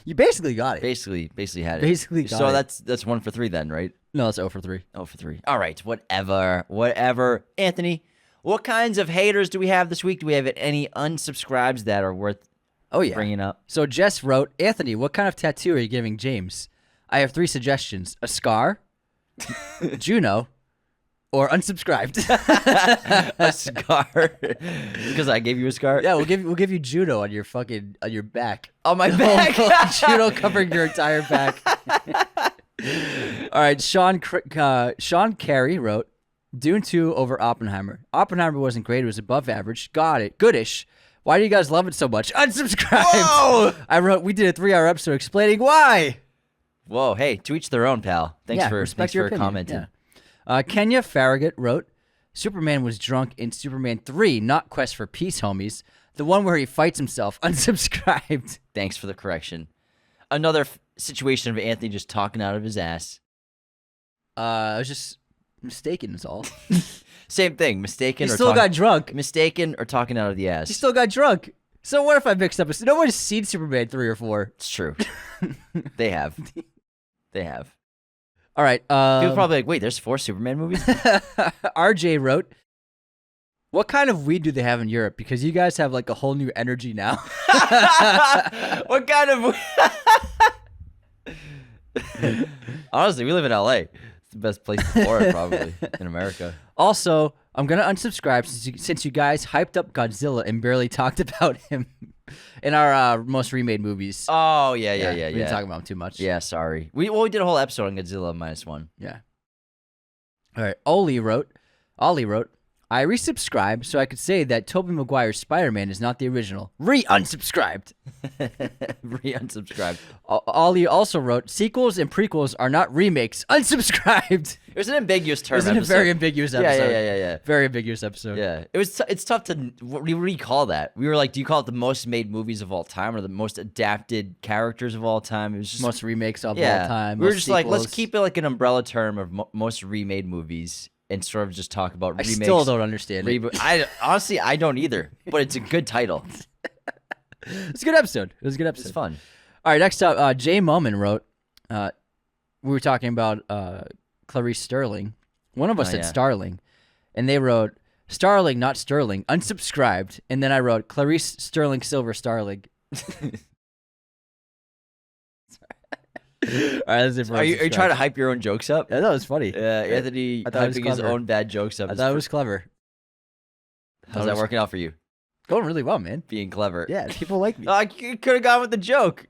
You basically got it. Basically had it. Basically got so it. that's 1 for 3 then, right? No, that's 0 for 3. 0 for 3. All right. Whatever. Anthony, what kinds of haters do we have this week? Do we have any unsubscribes that are worth bringing up? So Jess wrote, Anthony, what kind of tattoo are you giving James? I have 3 suggestions. A scar, Juno, or unsubscribed. A scar? Because I gave you a scar? Yeah, we'll give you Juno on your back. On my back? Juno covering your entire back. All right, Sean Carey wrote, Dune 2 over Oppenheimer. Oppenheimer wasn't great. It was above average. Got it. Goodish. Why do you guys love it so much? Unsubscribed. Whoa! I wrote, we did a 3-hour episode explaining why. Whoa, hey, to each their own, pal. Thanks for opinion. commenting. Yeah. Kenya Farragut wrote, Superman was drunk in Superman 3, not Quest for Peace, homies. The one where he fights himself. Unsubscribed. Thanks for the correction. Another situation of Anthony just talking out of his ass. I was just mistaken is all. Same thing, mistaken He or still got drunk. mistaken or talking out of the ass. He still got drunk. So what if I mixed up? No one's seen Superman 3 or 4. It's true. They have. All right. People probably like, wait, there's 4 Superman movies? RJ wrote, what kind of weed do they have in Europe? Because you guys have like a whole new energy now. What kind of... Honestly, we live in LA. It's the best place for it, probably, in America. Also, I'm going to unsubscribe since you guys hyped up Godzilla and barely talked about him in our most remade movies. Oh, yeah. We didn't talk about him too much. Yeah, sorry. We did a whole episode on Godzilla -1. Yeah. All right. Ollie wrote, I resubscribed so I could say that Tobey Maguire's Spider-Man is not the original. Unsubscribed. Unsubscribed. Ollie also wrote, sequels and prequels are not remakes. Unsubscribed. It was an ambiguous term. It was a episode. very ambiguous episode. Yeah. Very ambiguous episode. Yeah. It's tough to... What do you call that? We were like, do you call it the most made movies of all time or the most adapted characters of all time? It was just... Most remakes of all time. We were most just like, let's sequels. keep it like an umbrella term of most remade movies and sort of just talk about remakes. I still don't understand it. Honestly, I don't either, but it's a good title. It's a good episode. It was a good episode. It's fun. All right, next up, Jay Mullman wrote, we were talking about Clarice Sterling. One of us said yeah. Starling, and they wrote, Starling, not Sterling, unsubscribed. And then I wrote Clarice Sterling Silver Starling. All right, that's it for Are you trying to hype your own jokes up? Yeah, that was funny. Anthony I thought it was hyping his clever. own bad jokes up. I thought it was clever. How's that working out for you? Going really well, man. Being clever. Yeah, people like me. You could have gone with the joke.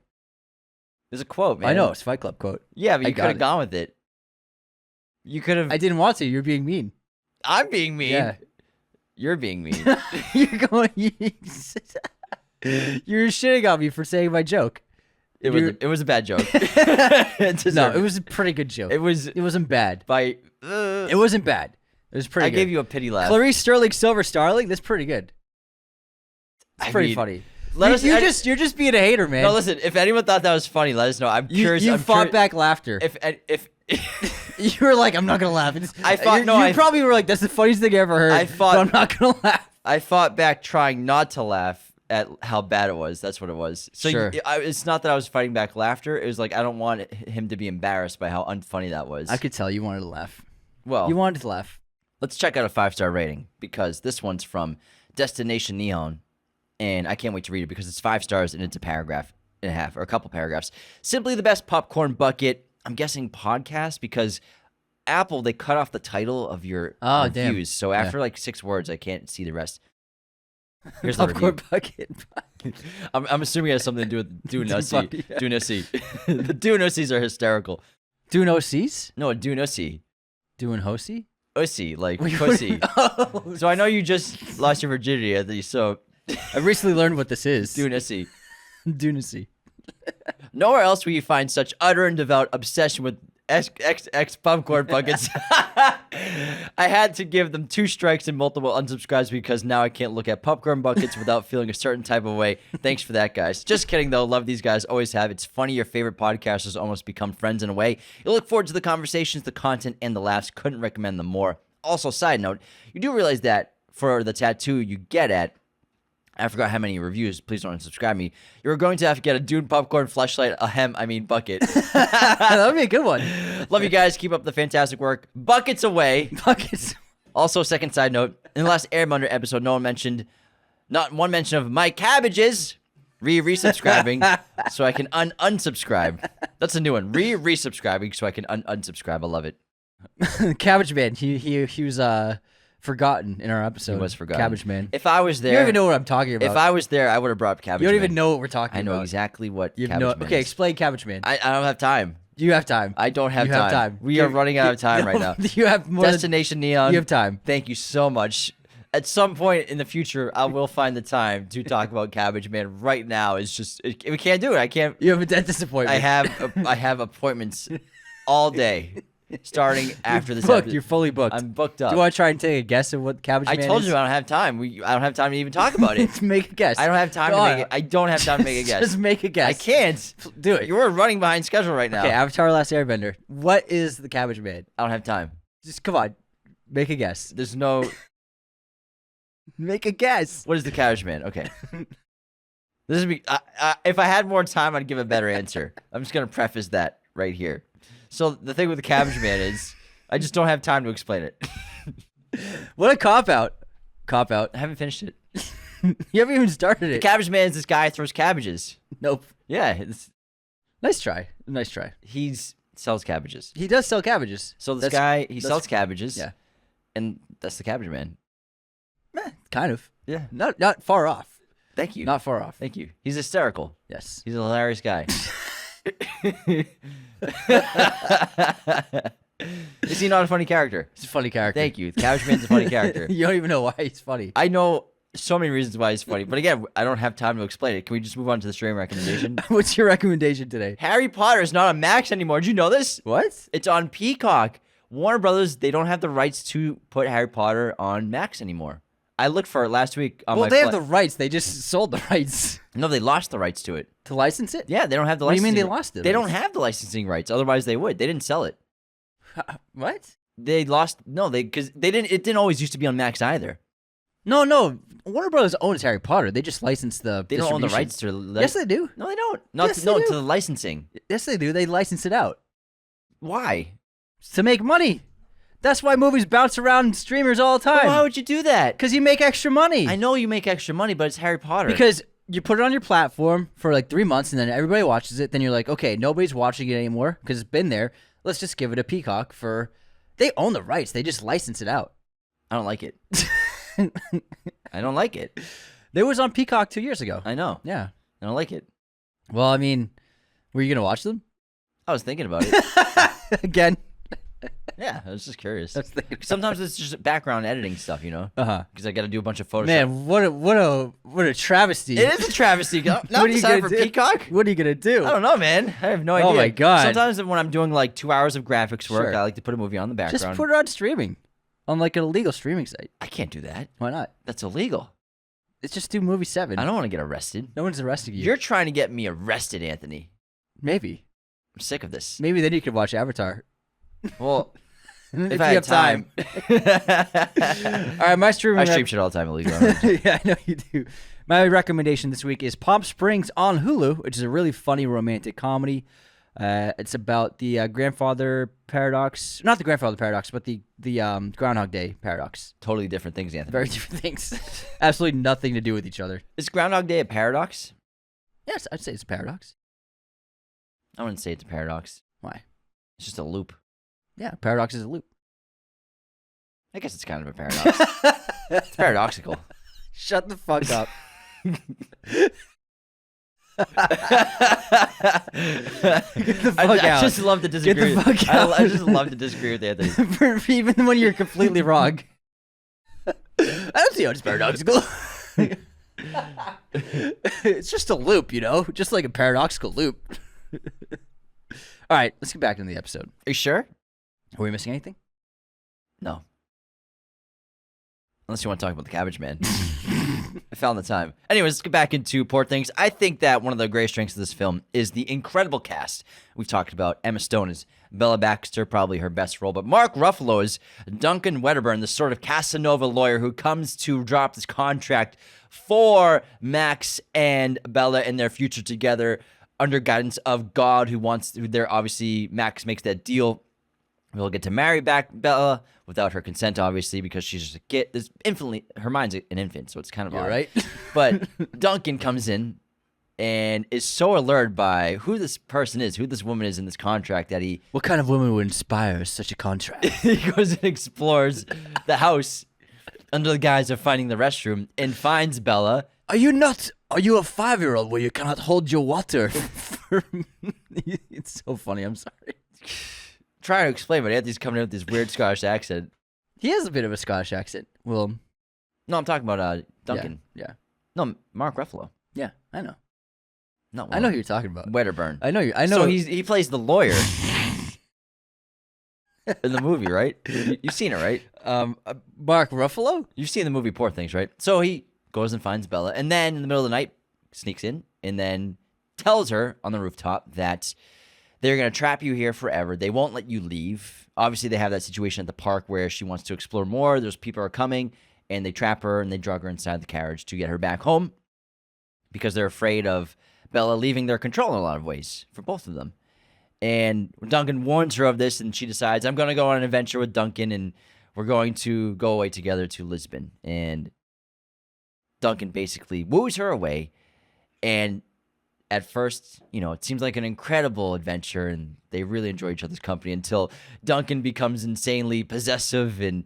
There's a quote, man. I know, it's Fight Club quote. Yeah, but I you got could have it. gone with it. You could have. I didn't want to. You're being mean. I'm being mean. Yeah. You're being mean. You're going. You're shitting on me for saying my joke. It was a bad joke. No, it was a pretty good joke. It wasn't bad. It wasn't bad. It was pretty I good. gave you a pity laugh. Clarice Sterling Silver Starling. That's pretty good. It's I pretty mean, funny. You're You're just being a hater, man. No, listen. If anyone thought that was funny, let us know. I'm curious. You I'm fought curi- back laughter. If You were like, I'm not gonna laugh. I fought- You, no, you I- probably were like, that's the funniest thing I ever heard. I fought- but I'm not gonna laugh. I fought back trying not to laugh at how bad it was. That's what it was. So Sure. It's not that I was fighting back laughter. It was like I don't want him to be embarrassed by how unfunny that was. I could tell you wanted to laugh. Well, You wanted to laugh. let's check out a 5-star rating because this one's from Destination Neon, and I can't wait to read it because it's 5 stars and it's a paragraph and a half or a couple paragraphs. Simply the best popcorn bucket. I'm guessing podcast because Apple, they cut off the title of your Oh, reviews. damn. So after like 6 words, I can't see the rest. Here's the Popcorn review. bucket. I'm assuming it has something to do with Dunussy. Fuck, yeah. Dunussy. The Dunussies are hysterical. Doing OCs? No, Dunussy. Doing Hosey? Ussy, like Wait, pussy. Oh. So I know you just lost your virginity, Anthony, so I recently learned what this is. Dunussy. Dunacy. Nowhere else will you find such utter and devout obsession with XXX popcorn buckets. I had to give them 2 strikes and multiple unsubscribes because now I can't look at popcorn buckets without feeling a certain type of way. Thanks for that, guys. Just kidding, though. Love these guys. Always have. It's funny your favorite podcasters almost become friends in a way. You look forward to the conversations, the content, and the laughs. Couldn't recommend them more. Also, side note, you do realize that for the tattoo you get at, I forgot how many reviews. Please don't unsubscribe me. You're going to have to get a Dune popcorn fleshlight, bucket. That would be a good one. Love you guys. Keep up the fantastic work. Buckets away. Buckets. Also, second side note, in the last Airmunder episode, not one mention of my cabbages. Resubscribing so I can unsubscribe. That's a new one. Resubscribing so I can unsubscribe. I love it. Cabbage Man. He was forgotten in our episode. He was forgotten. Cabbage Man. If I was there, You don't even know what I'm talking about. If I was there, I would have brought up cabbage. You don't Man. even know what we're talking I know about. exactly what You have cabbage no. man Okay, is. explain Cabbage Man. I don't have time. You have time. I don't have You time. have time. We are running out of time right now. You have more. Destination Neon. You have time. Thank you so much. At some point in the future, I will find the time to talk about Cabbage Man. Right now, it's just we can't do it. I can't. You have a dentist appointment. I have appointments all day, starting after this booked. episode. You're fully booked. I'm booked up. Do you want to try and take a guess of what Cabbage I Man told is? you I don't have time. I don't have time to even talk about it. Make a guess. I don't have time to make it. I don't have time to make a guess. Just make a guess. I can't. Do it. You're running behind schedule right now. Okay, Avatar: Last Airbender. What is the Cabbage Man? I don't have time. Just come on. Make a guess. There's no. Make a guess. What is the Cabbage Man? Okay. This is be. If I had more time, I'd give a better answer. I'm just gonna preface that right here. So the thing with the Cabbage Man is, I just don't have time to explain it. What a cop out. Cop out. I haven't finished it. You haven't even started The it. Cabbage Man is this guy who throws cabbages. Nope. Yeah, Nice try. Nice try. he sells cabbages. He does sell cabbages. So this That's- guy, he that's- sells cabbages. Yeah. And that's the Cabbage Man. Kind of. Yeah. Not far off. Thank you. Not far off. Thank you. He's hysterical. Yes. He's a hilarious guy. Is he not a funny character? He's a funny character. Thank you. Cabbage Man's a funny character. You don't even know why he's funny. I know so many reasons why he's funny, but again, I don't have time to explain it. Can we just move on to the stream recommendation? What's your recommendation today? Harry Potter is not on Max anymore. Did you know this? What? It's on Peacock. Warner Brothers, they don't have the rights to put Harry Potter on Max anymore. I looked for it last week on Well, my they have flight. the rights. They just sold the rights No, they lost the rights to it. to license it. Yeah, they don't have the What do you licensing. mean they lost it? They don't have the licensing rights. Otherwise, they would. They didn't sell it. What? They lost. No, because they didn't. It didn't always used to be on Max either. No. Warner Brothers owns Harry Potter. They just licensed the. They don't own the distribution. rights to. Yes, they do. No, they don't. Not Yes, to, they no do. to the licensing. Yes, they do. They license it out Why? to make money. That's why movies bounce around streamers all the time. Why would you do that? Because you make extra money. I know you make extra money, but it's Harry Potter. Because you put it on your platform for like 3 months, and then everybody watches it. Then you're like, okay, nobody's watching it anymore because it's been there. Let's just give it a Peacock for. They own the rights. They just license it out. I don't like it. I don't like it. It was on Peacock 2 years ago. I know. Yeah. I don't like it. Well, I mean, were you gonna watch them I was thinking about it. again? Yeah, I was just curious. Sometimes it's just background editing stuff, you know? Uh-huh. Because I got to do a bunch of Photoshop. Man, what a travesty! It is a travesty. Not What are you decided gonna for do? Peacock? What are you gonna do? I don't know, man. I have no idea. Oh my God. Sometimes when I'm doing like 2 hours of graphics work, Sure. I like to put a movie on the background. Just put it on streaming, on like an illegal streaming site. I can't do that. Why not? That's illegal. It's just do movie 7. I don't want to get arrested. No one's arresting you. You're trying to get me arrested, Anthony. Maybe I'm sick of this. then you could watch Avatar. Well, if if you I have had time. All right, my streaming. I stream shit all the time illegally. Yeah, I know you do. My recommendation this week is Palm Springs on Hulu, which is a really funny romantic comedy. It's about the grandfather paradox. Not the grandfather paradox, but the Groundhog Day paradox. Totally different things, Anthony. Very different things. Absolutely nothing to do with each other. Is Groundhog Day a paradox? Yes, I'd say it's a paradox. I wouldn't say it's a paradox. Why? It's just a loop. Yeah, paradox is a loop. I guess it's kind of a paradox. It's paradoxical. Shut the fuck up. Get the fuck I out. just love to disagree. Get the fuck out. I just love to disagree with Anthony. Even when you're completely wrong. I don't see how it's paradoxical. It's just a loop, you know? Just like a paradoxical loop. All right, let's get back into the episode. Are you sure? Are we missing anything? No. Unless you want to talk about the Cabbage Man. I found the time. Anyways, let's get back into Poor Things. I think that one of the great strengths of this film is the incredible cast. We've talked about Emma Stone as Bella Baxter, probably her best role, but Mark Ruffalo is Duncan Wedderburn, the sort of Casanova lawyer who comes to drop this contract for Max and Bella and their future together under guidance of God, obviously Max makes that deal. We'll get to marry back Bella without her consent, obviously, because she's just a kid. Her mind's an infant, so it's kind of You're odd. right. But Duncan comes in and is so alerted by who this person is, who this woman is in this contract, that he What kind of woman would inspire such a contract? he goes and explores the house under the guise of finding the restroom and finds Bella. Are you a 5-year-old where you cannot hold your water? It's so funny, I'm sorry. Trying to explain, but Anthony's coming in with this weird Scottish accent. He has a bit of a Scottish accent. Well, No, I'm talking about Duncan. Yeah. No, Mark Ruffalo. Yeah, I know. Not I know who you're talking about. Wedderburn. I know. So he plays the lawyer in the movie, right? You've seen it, right? Mark Ruffalo? You've seen the movie Poor Things, right? So he goes and finds Bella, and then in the middle of the night, sneaks in, and then tells her on the rooftop that they're going to trap you here forever. They won't let you leave. Obviously, they have that situation at the park where she wants to explore more. Those people are coming, and they trap her, and they drug her inside the carriage to get her back home because they're afraid of Bella leaving their control in a lot of ways for both of them. And Duncan warns her of this, and she decides, I'm going to go on an adventure with Duncan, and we're going to go away together to Lisbon. And Duncan basically woos her away, and at first, it seems like an incredible adventure, and they really enjoy each other's company until Duncan becomes insanely possessive and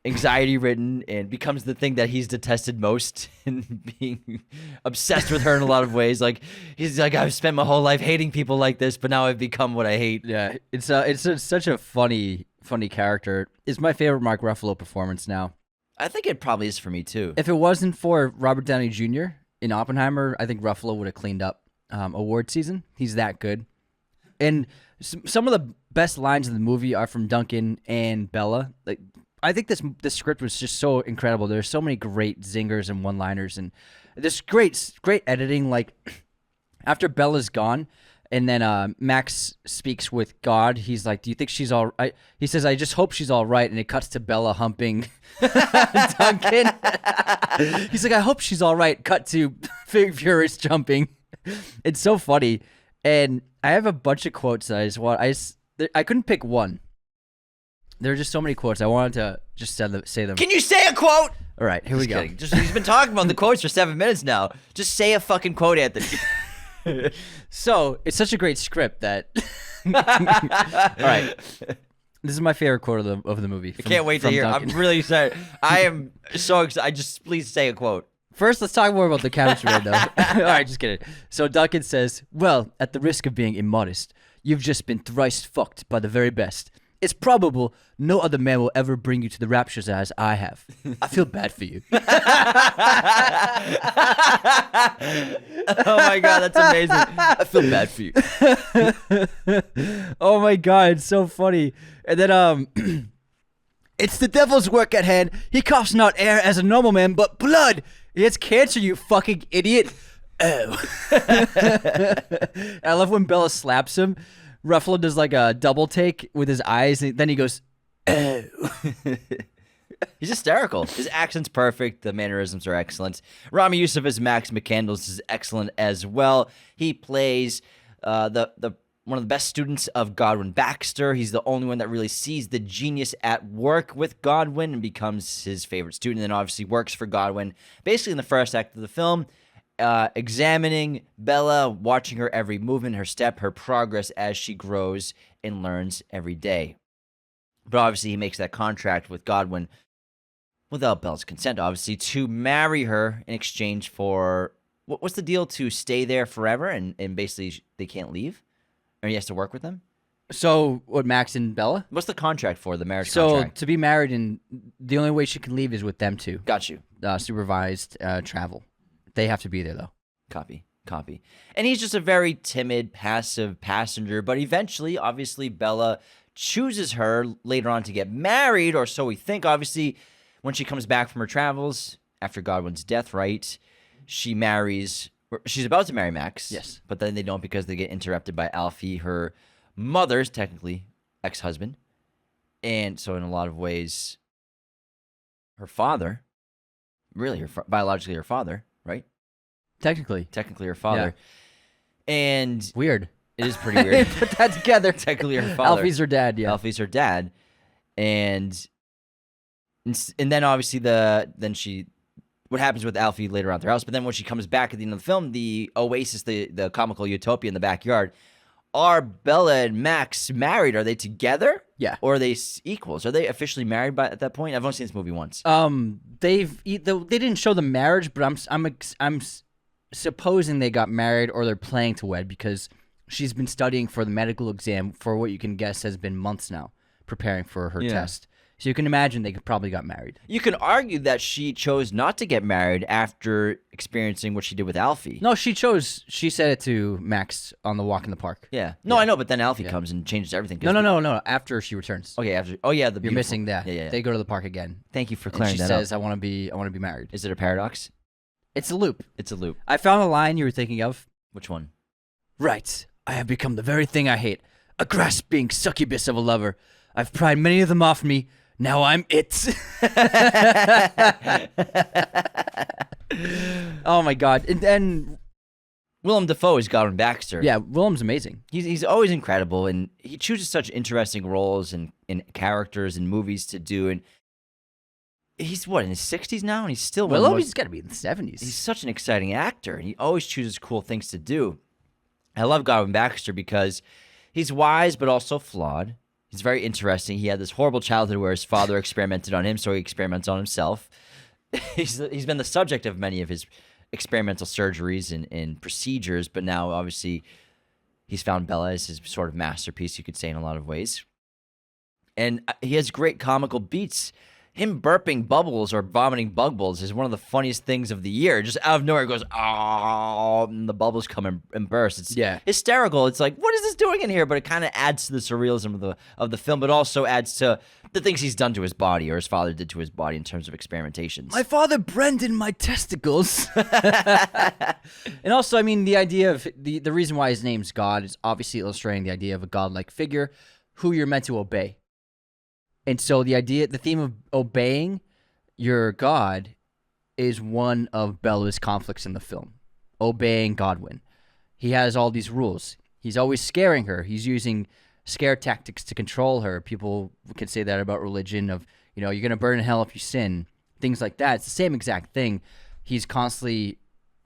anxiety-ridden and becomes the thing that he's detested most and being obsessed with her in a lot of ways. Like, he's like, I've spent my whole life hating people like this, but now I've become what I hate. Yeah, it's such a funny character. It's my favorite Mark Ruffalo performance now. I think it probably is for me, too. If it wasn't for Robert Downey Jr. in Oppenheimer, I think Ruffalo would have cleaned up award season. He's that good. And some of the best lines in the movie are from Duncan and Bella. Like, I think this script was just so incredible. There's so many great zingers and one-liners, and this great editing. Like, after Bella's gone, and then Max speaks with God. He's like, "Do you think she's all right?" He says, "I just hope she's all right." And it cuts to Bella humping Duncan. He's like, "I hope she's all right." Cut to furious jumping. It's so funny, and I have a bunch of quotes that I couldn't pick one. There are just so many quotes. I wanted to just say them. Can you say a quote? All right, here we go. Kidding. He's been talking about the quotes for 7 minutes now. Just say a fucking quote, Anthony. So it's such a great script that. All right, this is my favorite quote of the movie. I can't wait to hear. Duncan. I'm really excited. I am so excited. Please say a quote. First, let's talk more about the chemistry, though. All right, just kidding. So Duncan says, "Well, at the risk of being immodest, you've just been thrice fucked by the very best. It's probable no other man will ever bring you to the raptures as I have. I feel bad for you." Oh my God, that's amazing. I feel bad for you. Oh my God, it's so funny. And then, it's the devil's work at hand. He coughs not air as a normal man, but blood. He has cancer, you fucking idiot. Oh. I love when Bella slaps him. Ruffalo does like a double take with his eyes, and then he goes, "Oh." He's hysterical. His accent's perfect. The mannerisms are excellent. Rami Youssef as Max McCandles is excellent as well. He plays the one of the best students of Godwin Baxter. He's the only one that really sees the genius at work with Godwin and becomes his favorite student, and then obviously works for Godwin basically in the first act of the film. Examining Bella, watching her every movement, her step, her progress as she grows and learns every day. But obviously he makes that contract with Godwin without Bella's consent, obviously, to marry her in exchange for, what's the deal, to stay there forever and basically they can't leave? Or he has to work with them? So, what, Max and Bella? What's the contract for, the marriage So, contract? to be married, and the only way she can leave is with them two. Got you. Supervised travel. They have to be there, though. Copy. And he's just a very timid, passive passenger, but eventually, obviously, Bella chooses her later on to get married, or so we think. Obviously, when she comes back from her travels after Godwin's death, right, she's about to marry Max. Yes. But then they don't because they get interrupted by Alfie, her mother's, technically, ex-husband. And so in a lot of ways, her father, really, biologically her father, right? Technically her father. Yeah. And weird. It is pretty weird. Put that together. Technically her father. Alfie's her dad, yeah. Alfie's her dad. And then obviously what happens with Alfie later on at their house, but then when she comes back at the end of the film, the oasis, the comical utopia in the backyard, are Bella and Max married? Are they together? Yeah. Or are they equals? Are they officially married at that point? I've only seen this movie once. They didn't show the marriage, but I'm supposing they got married or they're planning to wed because she's been studying for the medical exam for what you can guess has been months now, preparing for her test. So you can imagine they probably got married. You can argue that she chose not to get married after experiencing what she did with Alfie. No, she said it to Max on the walk in the park. Yeah. No, yeah. I know, but then Alfie comes and changes everything. No. After she returns. Okay, after. Oh, yeah. You're missing that. Yeah. They go to the park again. Thank you for clearing that up. She says, I want to be married. Is it a paradox? It's a loop. It's a loop. I found a line you were thinking of. Which one? Right. I have become the very thing I hate. A grasping succubus of a lover. I've pried many of them off me. Now I'm it. Oh my God. And then Willem Dafoe is Godwin Baxter. Yeah, Willem's amazing. He's always incredible, and he chooses such interesting roles and characters and movies to do. And he's in his 60s now, and he's still He's got to be in the 70s. He's such an exciting actor, and he always chooses cool things to do. I love Godwin Baxter because he's wise but also flawed. He's very interesting. He had this horrible childhood where his father experimented on him, so he experiments on himself. He's been the subject of many of his experimental surgeries and procedures, but now obviously he's found Bella as his sort of masterpiece, you could say, in a lot of ways. And he has great comical beats. Him burping bubbles or vomiting bubbles is one of the funniest things of the year. Just out of nowhere, it goes, oh, and the bubbles come and burst. It's hysterical. It's like, what is this doing in here? But it kind of adds to the surrealism of the film, but also adds to the things he's done to his body or his father did to his body in terms of experimentations. My father branded my testicles. And also, I mean, the idea of the reason why his name's God is obviously illustrating the idea of a godlike figure who you're meant to obey. And so the theme of obeying your God is one of Bella's conflicts in the film. Obeying Godwin. He has all these rules. He's always scaring her. He's using scare tactics to control her. People could say that about religion of, you're going to burn in hell if you sin, things like that. It's the same exact thing. He's constantly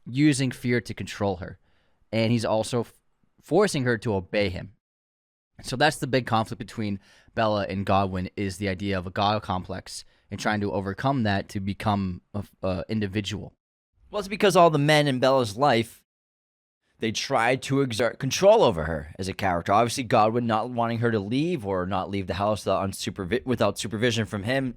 using fear to control her, and he's also forcing her to obey him. So that's the big conflict between Bella and Godwin, is the idea of a God complex and trying to overcome that to become an individual. Well, it's because all the men in Bella's life, they tried to exert control over her as a character. Obviously, Godwin not wanting her to leave or not leave the house without supervision from him,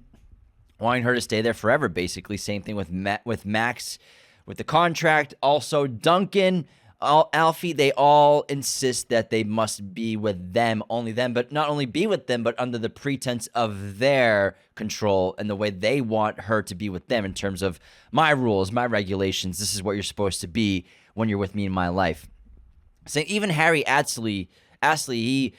wanting her to stay there forever, basically. Same thing with Max, with the contract. Also, Duncan, Alfie, they all insist that they must be with them, only them, but not only be with them, but under the pretense of their control and the way they want her to be with them in terms of my rules, my regulations. This is what you're supposed to be when you're with me in my life. So even Harry Astley, he,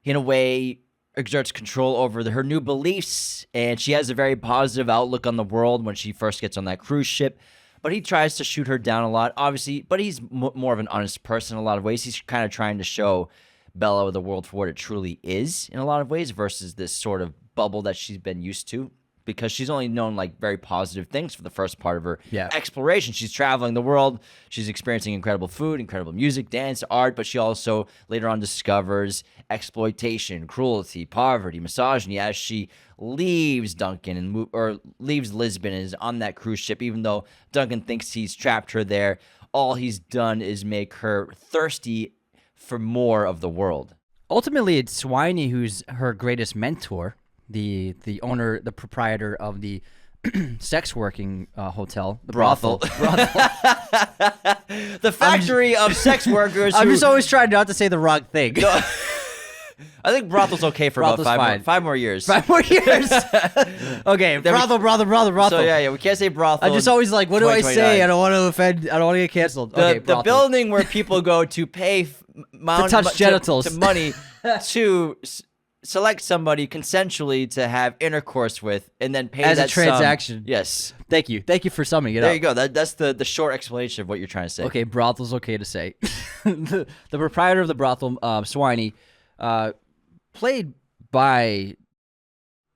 in a way, exerts control over her new beliefs, and she has a very positive outlook on the world when she first gets on that cruise ship. But he tries to shoot her down a lot, obviously. But he's more of an honest person in a lot of ways. He's kind of trying to show Bella the world for what it truly is in a lot of ways versus this sort of bubble that she's been used to. Because she's only known like very positive things for the first part of her exploration. She's traveling the world. She's experiencing incredible food, incredible music, dance, art. But she also later on discovers exploitation, cruelty, poverty, misogyny as she leaves Duncan or leaves Lisbon and is on that cruise ship. Even though Duncan thinks he's trapped her there, all he's done is make her thirsty for more of the world. Ultimately, it's Swiney who's her greatest mentor. The owner, the proprietor of the sex working hotel, the brothel. The factory of sex workers. I'm just always trying not to say the wrong thing. No, I think brothel's okay for Brothel's about 5 more years. 5 more years. Okay, brothel. So yeah, we can't say brothel. I'm just always like, what do I say? I don't want to offend. I don't want to get canceled. The building where people go to pay to touch genitals, to money to select somebody consensually to have intercourse with, and then pay as that a transaction. Sum. Yes. Thank you for summing it up. There you go. That's the short explanation of what you're trying to say. Okay, brothel's okay to say. the proprietor of the brothel, Swiney, played by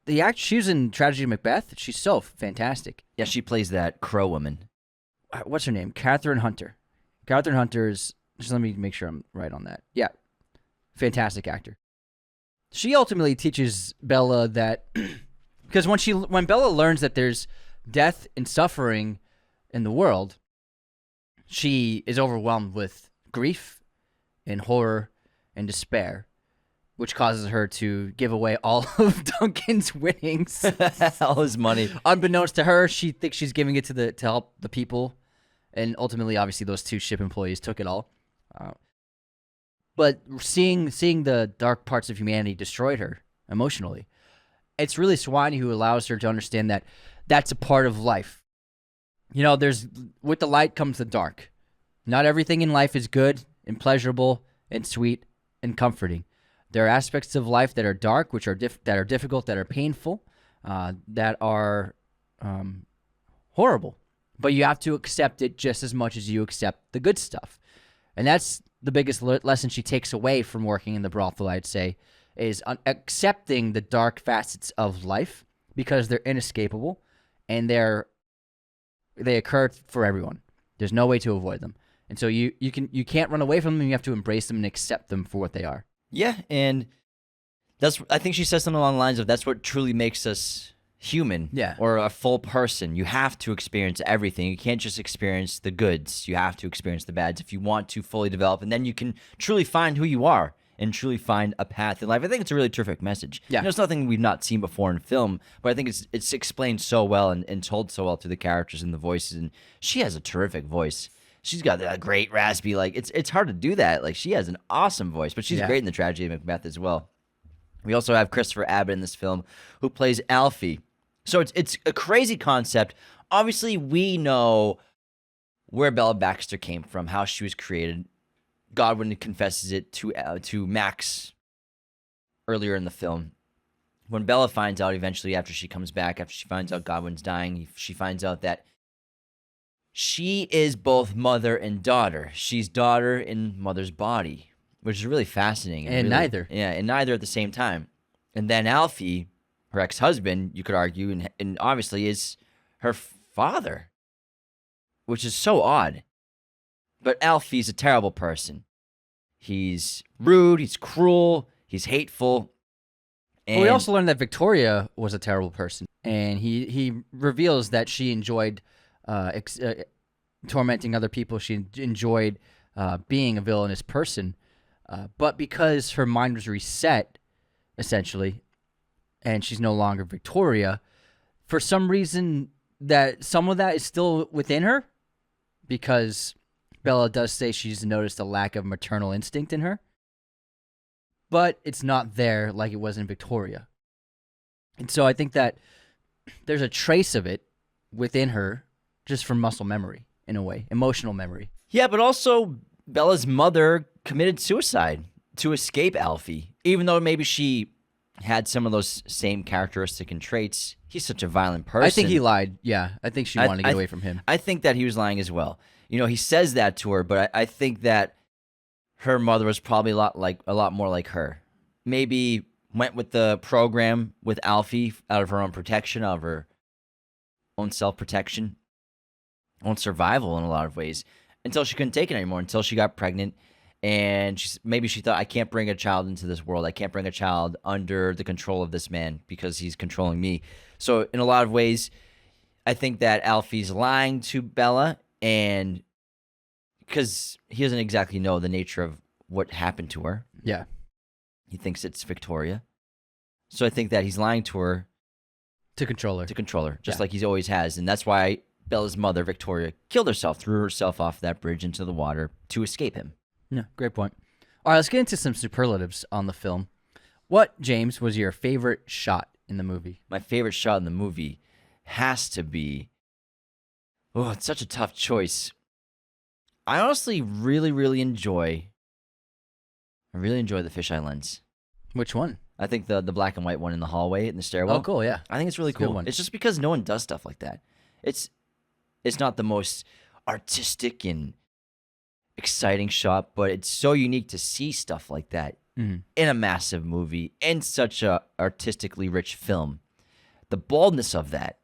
the actor. She was in Tragedy of Macbeth. She's so fantastic. Yeah, she plays that crow woman. What's her name? Catherine Hunter. Catherine Hunter is. Just let me make sure I'm right on that. Yeah, fantastic actor. She ultimately teaches Bella that because when Bella learns that there's death and suffering in the world, she is overwhelmed with grief and horror and despair, which causes her to give away all of Duncan's winnings, all his money. Unbeknownst to her, she thinks she's giving it to help the people, and ultimately, obviously, those 2 ship employees took it all. But seeing the dark parts of humanity destroyed her emotionally, it's really Swiney who allows her to understand that that's a part of life. There's with the light comes the dark. Not everything in life is good and pleasurable and sweet and comforting. There are aspects of life that are dark, which are that are difficult, that are painful, that are horrible. But you have to accept it just as much as you accept the good stuff, and that's the biggest lesson she takes away from working in the brothel, I'd say, is accepting the dark facets of life because they're inescapable and they occur for everyone. There's no way to avoid them. And so you can't run away from them. You have to embrace them and accept them for what they are. Yeah, and I think she says something along the lines of that's what truly makes us human, or a full person. You have to experience everything. You can't just experience the goods. You have to experience the bads if you want to fully develop, and then you can truly find who you are and truly find a path in life. I think it's a really terrific message. Yeah. It's nothing we've not seen before in film, but I think it's explained so well and told so well through the characters and the voices, and she has a terrific voice. She's got that great raspy, it's hard to do that. She has an awesome voice, but she's great in the Tragedy of Macbeth as well. We also have Christopher Abbott in this film, who plays Alfie. So it's a crazy concept. Obviously, we know where Bella Baxter came from, how she was created. Godwin confesses it to Max earlier in the film. When Bella finds out eventually after she comes back, after she finds out Godwin's dying, she finds out that she is both mother and daughter. She's daughter in mother's body, which is really fascinating. And really, neither. Yeah, and neither at the same time. And then Alfie, her ex-husband, you could argue, and obviously is her father, which is so odd. But Alfie's a terrible person. He's rude, he's cruel, he's hateful. But we also learned that Victoria was a terrible person, and he reveals that she enjoyed tormenting other people. She enjoyed being a villainous person, but because her mind was reset, essentially, and she's no longer Victoria, for some reason that some of that is still within her, because Bella does say she's noticed a lack of maternal instinct in her. But it's not there like it was in Victoria. And so I think that there's a trace of it within her just from muscle memory, in a way, emotional memory. Yeah, but also Bella's mother committed suicide to escape Alfie. Even though maybe she had some of those same characteristic and traits, he's such a violent person. I think he lied. Yeah, I think she wanted to get away from him. I think that he was lying as well. You know, he says that to her, but I think that her mother was probably a lot more like her. Maybe went with the program with Alfie out of her own protection, out of her own self-protection, own survival in a lot of ways, until she couldn't take it anymore, until she got pregnant. And maybe she thought, I can't bring a child into this world. I can't bring a child under the control of this man because he's controlling me. So in a lot of ways, I think that Alfie's lying to Bella, and because he doesn't exactly know the nature of what happened to her. Yeah. He thinks it's Victoria. So I think that he's lying to her. To control her. Just like he always has. And that's why Bella's mother, Victoria, killed herself, threw herself off that bridge into the water to escape him. Yeah, great point. All right, let's get into some superlatives on the film. What, James, was your favorite shot in the movie? My favorite shot in the movie has to be... Oh, it's such a tough choice. I honestly really enjoy the fisheye lens. Which one? I think the black and white one in the hallway in the stairwell. Oh, cool, yeah. I think it's really cool. It's just because no one does stuff like that. It's not the most artistic and exciting shot, but it's so unique to see stuff like that in a massive movie, in such a artistically rich film. The boldness of that,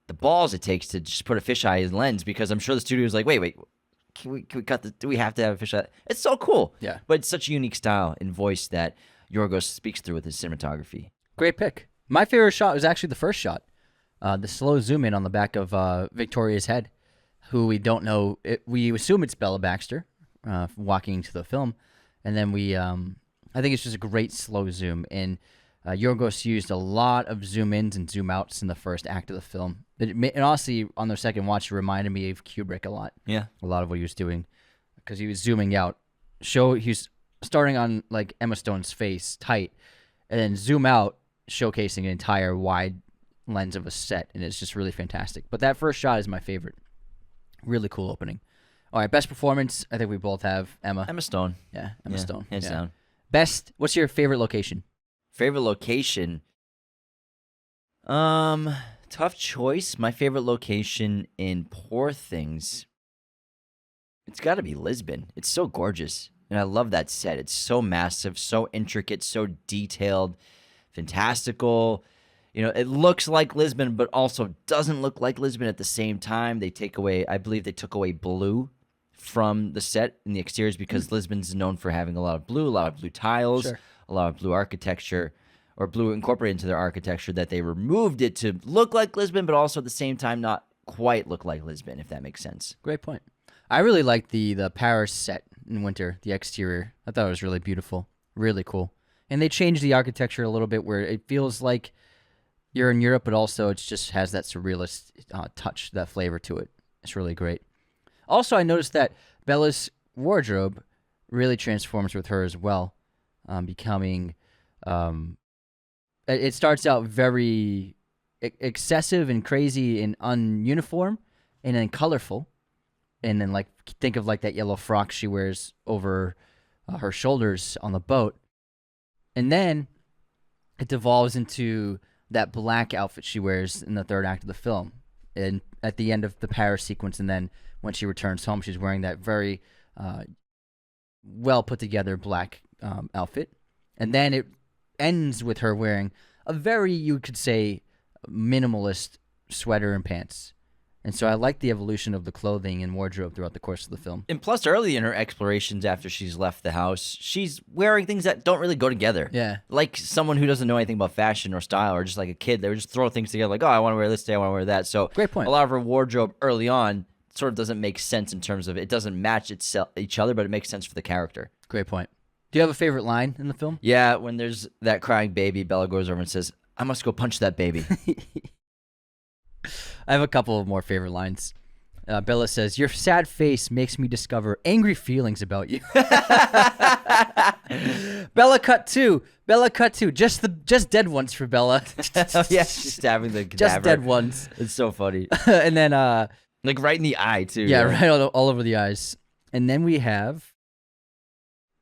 the balls it takes to just put a fisheye lens, because I'm sure the studio's like, wait, can we cut this? Do we have to have a fisheye? It's so cool. Yeah. But it's such a unique style and voice that Yorgos speaks through with his cinematography. Great pick. My favorite shot was actually the first shot. The slow zoom in on the back of Victoria's head, who we don't know. We assume it's Bella Baxter walking into the film. And then I think it's just a great slow zoom. And Yorgos used a lot of zoom ins and zoom outs in the first act of the film. And honestly, on the second watch, it reminded me of Kubrick a lot. Yeah. A lot of what he was doing, because he was zooming out. He's starting on like Emma Stone's face tight, and then zoom out, showcasing an entire wide lens of a set, and it's just really fantastic. But that first shot is my favorite. Really cool opening. All right, best performance. I think we both have Emma. Emma Stone. Yeah, Emma Stone. Hands down. Best. What's your favorite location? Favorite location? Tough choice. My favorite location in Poor Things, it's got to be Lisbon. It's so gorgeous, and I love that set. It's so massive, so intricate, so detailed, fantastical. You know, it looks like Lisbon, but also doesn't look like Lisbon at the same time. I believe they took away blue from the set in the exteriors, because Lisbon's known for having a lot of blue tiles, Sure. a lot of blue architecture, or blue incorporated into their architecture, that they removed it to look like Lisbon, but also at the same time not quite look like Lisbon, if that makes sense. Great point. I really liked the Paris set in winter, the exterior. I thought it was really beautiful, really cool. And they changed the architecture a little bit where it feels like you're in Europe, but also it just has that surrealist touch, that flavor to it. It's really great. Also, I noticed that Bella's wardrobe really transforms with her as well, becoming... it starts out very excessive and crazy and ununiform, and then colorful. And then, like, think of like that yellow frock she wears over her shoulders on the boat. And then it devolves into that black outfit she wears in the third act of the film, and at the end of the Paris sequence. And then when she returns home, she's wearing that very well put together black outfit, and then it ends with her wearing a very, you could say, minimalist sweater and pants. And so I like the evolution of the clothing and wardrobe throughout the course of the film. And plus, early in her explorations after she's left the house, she's wearing things that don't really go together. Yeah. Like someone who doesn't know anything about fashion or style, or just like a kid, they would just throw things together like, oh, I want to wear this today, I want to wear that. So Great point. a lot of her wardrobe early on sort of doesn't make sense in terms of it doesn't match each other, but it makes sense for the character. Great point. Do you have a favorite line in the film? Yeah, when there's that crying baby, Bella goes over and says, I must go punch that baby. I have a couple of more favorite lines. Bella says, your sad face makes me discover angry feelings about you. Bella cut two. Just dead ones for Bella. Oh, yeah, she's stabbing the cadaver. Just dead ones. It's so funny. And then, Like right in the eye, too. yeah, right all over the eyes. And then we have,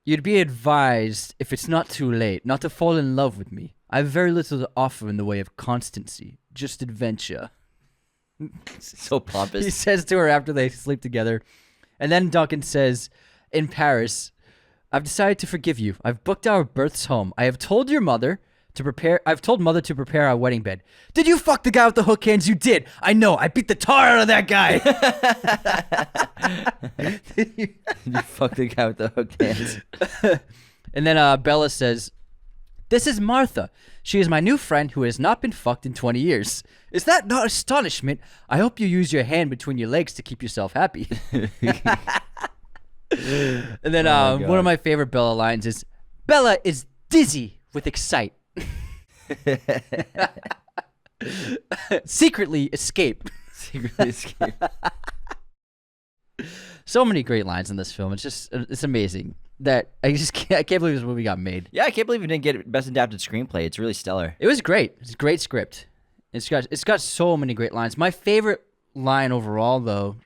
you'd be advised, if it's not too late, not to fall in love with me. I have very little to offer in the way of constancy, just adventure. So pompous. He says to her after they sleep together. And then Duncan says, in Paris, I've decided to forgive you. I've booked our berths home. I've told mother to prepare our wedding bed. Did you fuck the guy with the hook hands? You did. I know. I beat the tar out of that guy. You fucked the guy with the hooked hands. And then Bella says, this is Martha. She is my new friend who has not been fucked in 20 years. Is that not astonishment? I hope you use your hand between your legs to keep yourself happy. And then one of my favorite Bella lines is, Bella is dizzy with excite. Secretly escape. Secretly escape. So many great lines in this film. It's amazing that I can't believe this movie got made. Yeah, I can't believe it didn't get Best Adapted Screenplay. It's really stellar. It was great. It's a great script. It's got so many great lines. My favorite line overall, though,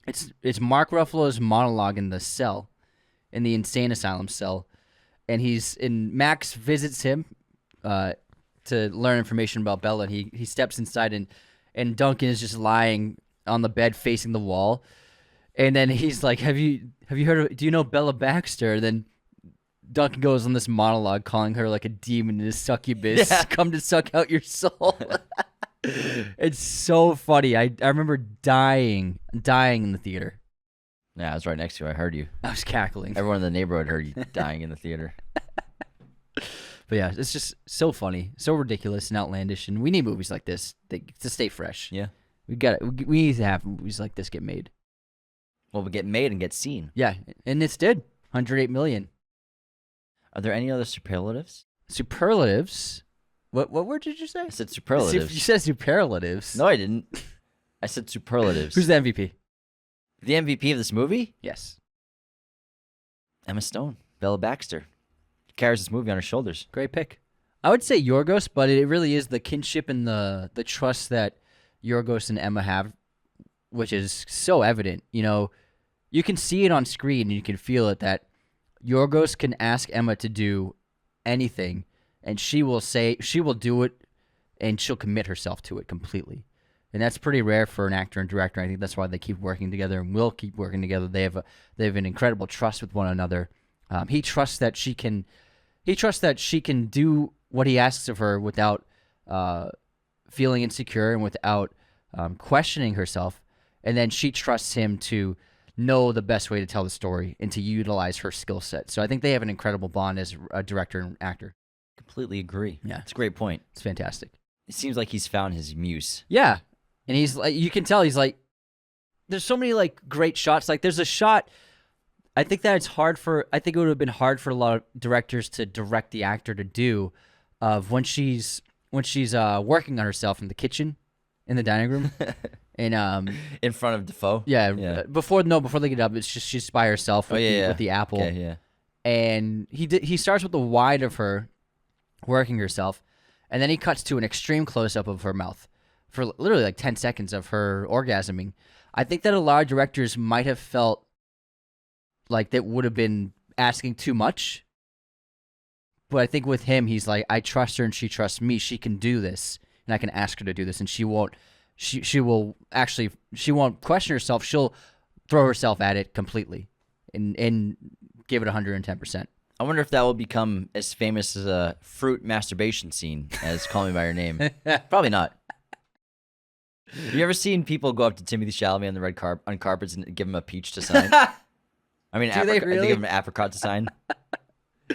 it's Mark Ruffalo's monologue in the cell, in the insane asylum cell, and Max visits him to learn information about Bella. And he steps inside and Duncan is just lying on the bed facing the wall. And then he's like, have you heard do you know Bella Baxter? And then Duncan goes on this monologue calling her like a demon and a succubus, come to suck out your soul. It's so funny. I remember dying in the theater. Yeah, I was right next to you. I heard you. I was cackling. Everyone in the neighborhood heard you dying in the theater. But yeah, it's just so funny, so ridiculous and outlandish, and we need movies like this to stay fresh. Yeah. We need to have movies like this get made. Well, we get made and get seen. Yeah, and it's did. 108 million. Are there any other superlatives? Superlatives? What word did you say? I said superlatives. You said superlatives. No, I didn't. I said superlatives. Who's the MVP? The MVP of this movie? Yes. Emma Stone. Bella Baxter. Carries this movie on her shoulders. Great pick. I would say Yorgos, but it really is the kinship and the trust that Yorgos and Emma have, which is so evident. You know, you can see it on screen and you can feel it that Yorgos can ask Emma to do anything and she will do it and she'll commit herself to it completely. And that's pretty rare for an actor and director. I think that's why they keep working together and will keep working together. They have an incredible trust with one another. He trusts that she can do what he asks of her without feeling insecure and without questioning herself. And then she trusts him to know the best way to tell the story and to utilize her skill set. So I think they have an incredible bond as a director and actor. Completely agree. Yeah. It's a great point. It's fantastic. It seems like he's found his muse. Yeah. And he's like, you can tell he's like, there's so many like great shots. Like there's a shot, I think it would have been hard for a lot of directors to direct the actor to do of when she's working on herself in the kitchen, in the dining room. And in front of Defoe. Yeah. Before they get up, it's just she's by herself with, with the apple. Okay, yeah. And he starts with the wide of her working herself, and then he cuts to an extreme close up of her mouth for literally like 10 seconds of her orgasming. I think that a lot of directors might have felt like that would have been asking too much. But I think with him, he's like, I trust her and she trusts me. She can do this, and I can ask her to do this, and she won't question herself. She'll throw herself at it completely and give it 110%. I wonder if that will become as famous as a fruit masturbation scene as Call Me By Your Name. Probably not. Have you ever seen people go up to Timothy Chalamet on the on carpets and give him a peach to sign? I mean, Do they really? give him an apricot to sign.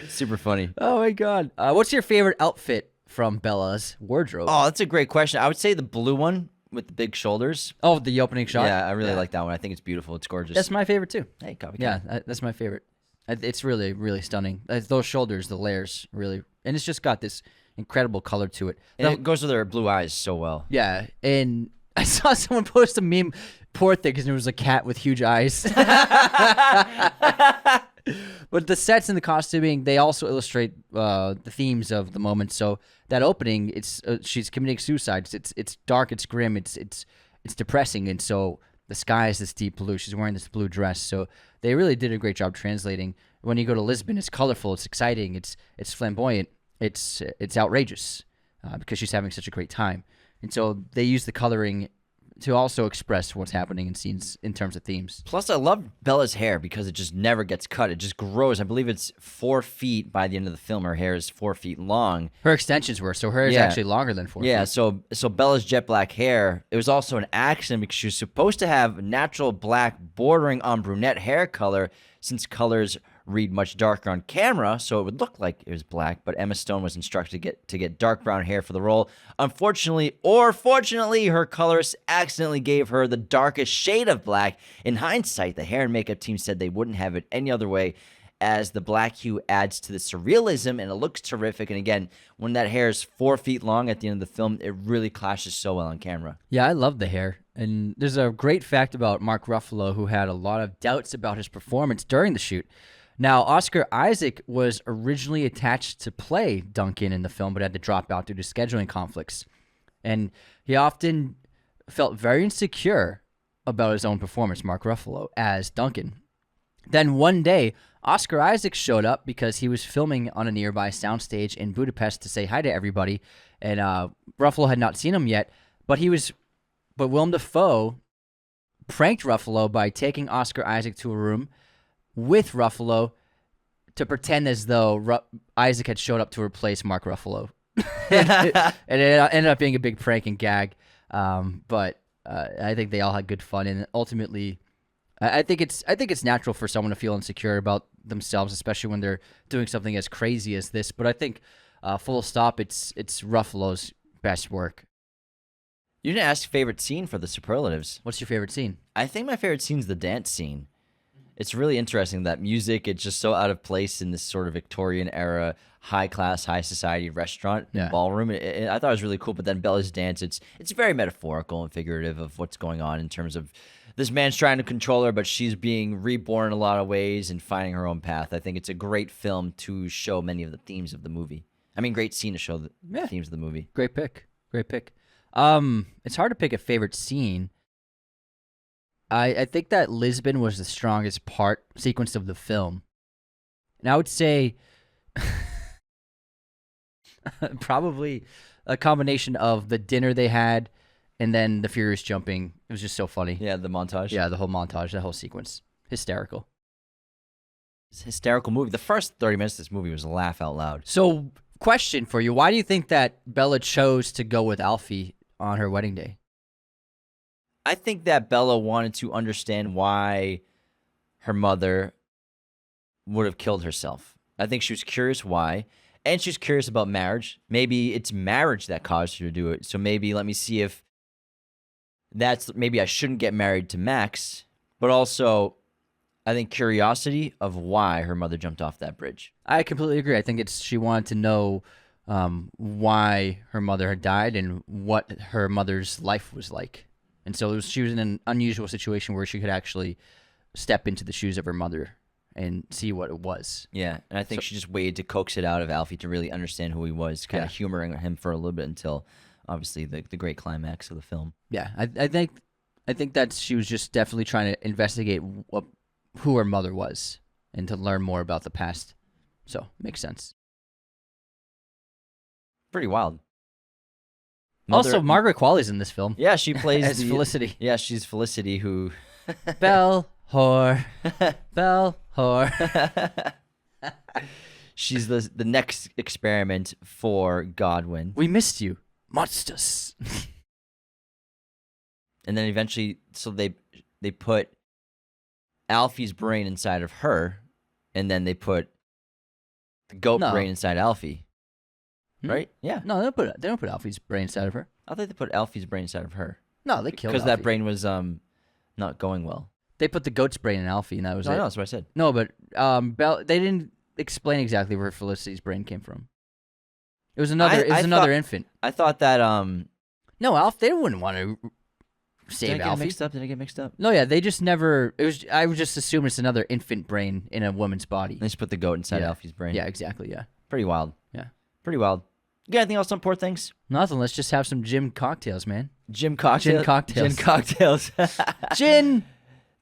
Super funny. Oh my God. What's your favorite outfit from Bella's wardrobe? Oh, that's a great question. I would say the blue one with the big shoulders. Oh, the opening shot? Yeah, I really like that one. I think it's beautiful. It's gorgeous. That's my favorite too. Hey, copy. Yeah, that's my favorite. It's really, really stunning. Those shoulders, the layers, really. And it's just got this incredible color to it. And it goes with her blue eyes so well. Yeah, and I saw someone post a meme, poor thing, because it was a cat with huge eyes. But the sets and the costuming, they also illustrate the themes of the moment. So that opening, it's she's committing suicide. It's dark, it's grim, it's depressing, and so the sky is this deep blue. She's wearing this blue dress. So they really did a great job translating. When you go to Lisbon, it's colorful, it's exciting, it's flamboyant, it's outrageous because she's having such a great time. And so they use the coloring to also express what's happening in scenes in terms of themes. Plus, I love Bella's hair because it just never gets cut. It just grows. I believe it's 4 feet by the end of the film. Her hair is 4 feet long. Her extensions were, so her hair is actually longer than 4 feet. Yeah, so Bella's jet black hair, it was also an accident because she was supposed to have natural black bordering on brunette hair color since colors read much darker on camera, so it would look like it was black, but Emma Stone was instructed to get dark brown hair for the role. Unfortunately, or fortunately, her colorist accidentally gave her the darkest shade of black. In hindsight, the hair and makeup team said they wouldn't have it any other way, as the black hue adds to the surrealism and it looks terrific. And again, when that hair is 4 feet long at the end of the film, it really clashes so well on camera. Yeah, I love the hair. And there's a great fact about Mark Ruffalo, who had a lot of doubts about his performance during the shoot. Now, Oscar Isaac was originally attached to play Duncan in the film, but had to drop out due to scheduling conflicts. And he often felt very insecure about his own performance, Mark Ruffalo, as Duncan. Then one day, Oscar Isaac showed up because he was filming on a nearby soundstage in Budapest to say hi to everybody. And Ruffalo had not seen him yet, but Willem Dafoe pranked Ruffalo by taking Oscar Isaac to a room with Ruffalo to pretend as though Isaac had showed up to replace Mark Ruffalo. And it ended up being a big prank and gag. But I think they all had good fun, and ultimately, I think it's natural for someone to feel insecure about themselves, especially when they're doing something as crazy as this. But I think, full stop, it's Ruffalo's best work. You didn't ask favorite scene for the superlatives. What's your favorite scene? I think my favorite scene is the dance scene. It's really interesting, that music, it's just so out of place in this sort of Victorian era, high class, high society restaurant and ballroom. I thought it was really cool, but then Bella's dance, it's very metaphorical and figurative of what's going on in terms of this man's trying to control her, but she's being reborn in a lot of ways and finding her own path. I think it's a great film to show many of the themes of the movie. I mean, great scene to show the themes of the movie. Great pick. It's hard to pick a favorite scene. I think that Lisbon was the strongest sequence of the film. And I would say probably a combination of the dinner they had and then the furious jumping. It was just so funny. Yeah, the montage. Yeah, the whole montage, the whole sequence. Hysterical. It's a hysterical movie. The first 30 minutes of this movie was laugh out loud. So, question for you. Why do you think that Bella chose to go with Alfie on her wedding day? I think that Bella wanted to understand why her mother would have killed herself. I think she was curious why, and she was curious about marriage. Maybe it's marriage that caused her to do it. So maybe let me see if maybe I shouldn't get married to Max, but also I think curiosity of why her mother jumped off that bridge. I completely agree. I think she wanted to know why her mother had died and what her mother's life was like. And so she was in an unusual situation where she could actually step into the shoes of her mother and see what it was. Yeah, and I think she just waited to coax it out of Alfie to really understand who he was, kind of humoring him for a little bit until, obviously, the great climax of the film. Yeah, I think that she was just definitely trying to investigate who her mother was and to learn more about the past. So, makes sense. Pretty wild. Also, Margaret Qualley's in this film. Yeah, she plays as Felicity. Yeah, she's Felicity, who Belle whore, Belle Or She's the next experiment for Godwin. we missed you, monsters. And then eventually, so they put Alfie's brain inside of her, and then they put the goat No. brain inside Alfie. Hmm? Right? Yeah. No, they don't put Alfie's brain inside of her. I thought they put Alfie's brain inside of her. No, they killed Because Alfie. that brain was not going well. They put the goat's brain in Alfie, and that was No, it. no, that's what I said. No, but they didn't explain exactly where Felicity's brain came from. It was another. thought- infant. I thought that No, Alf. They wouldn't want to save Did I get Alfie. mixed up? Did I get mixed up? No, yeah, they just never. It was. I would just assume it's another infant brain in a woman's body. They just put the goat inside Yeah. Alfie's brain. Yeah, exactly. Yeah, Pretty wild. yeah. Pretty wild. You got anything else on Poor Things? Nothing. Let's just have some gin cocktails, man. Gin cocktails. Gin cocktails. Gin cocktails. Gin.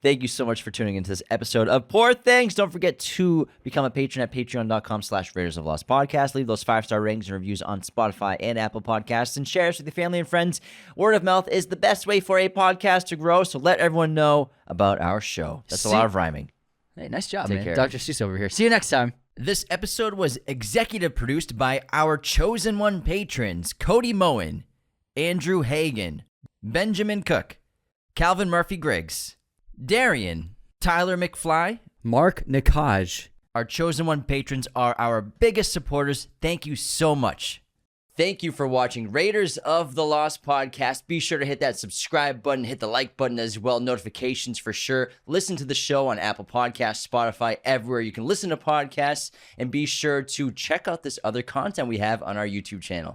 Thank you so much for tuning into this episode of Poor Things. Don't forget to become a patron at patreon.com/Raiders of Lost Podcast. Leave those 5-star ratings and reviews on Spotify and Apple Podcasts, and share us with your family and friends. Word of mouth is the best way for a podcast to grow, so let everyone know about our show. That's a lot of rhyming. Hey, nice job, Take man. care. Dr. Seuss over here. See you next time. This episode was executive produced by our chosen one patrons, Cody Moen, Andrew Hagan, Benjamin Cook, Calvin Murphy Griggs, Darian, Tyler McFly. Mark Nikaj. Our chosen one patrons are our biggest supporters. Thank you so much. Thank you for watching Raiders of the Lost Podcast. Be sure to hit that subscribe button, hit the like button as well, notifications for sure. Listen to the show on Apple Podcasts, Spotify, everywhere you can listen to podcasts, and be sure to check out this other content we have on our YouTube channel.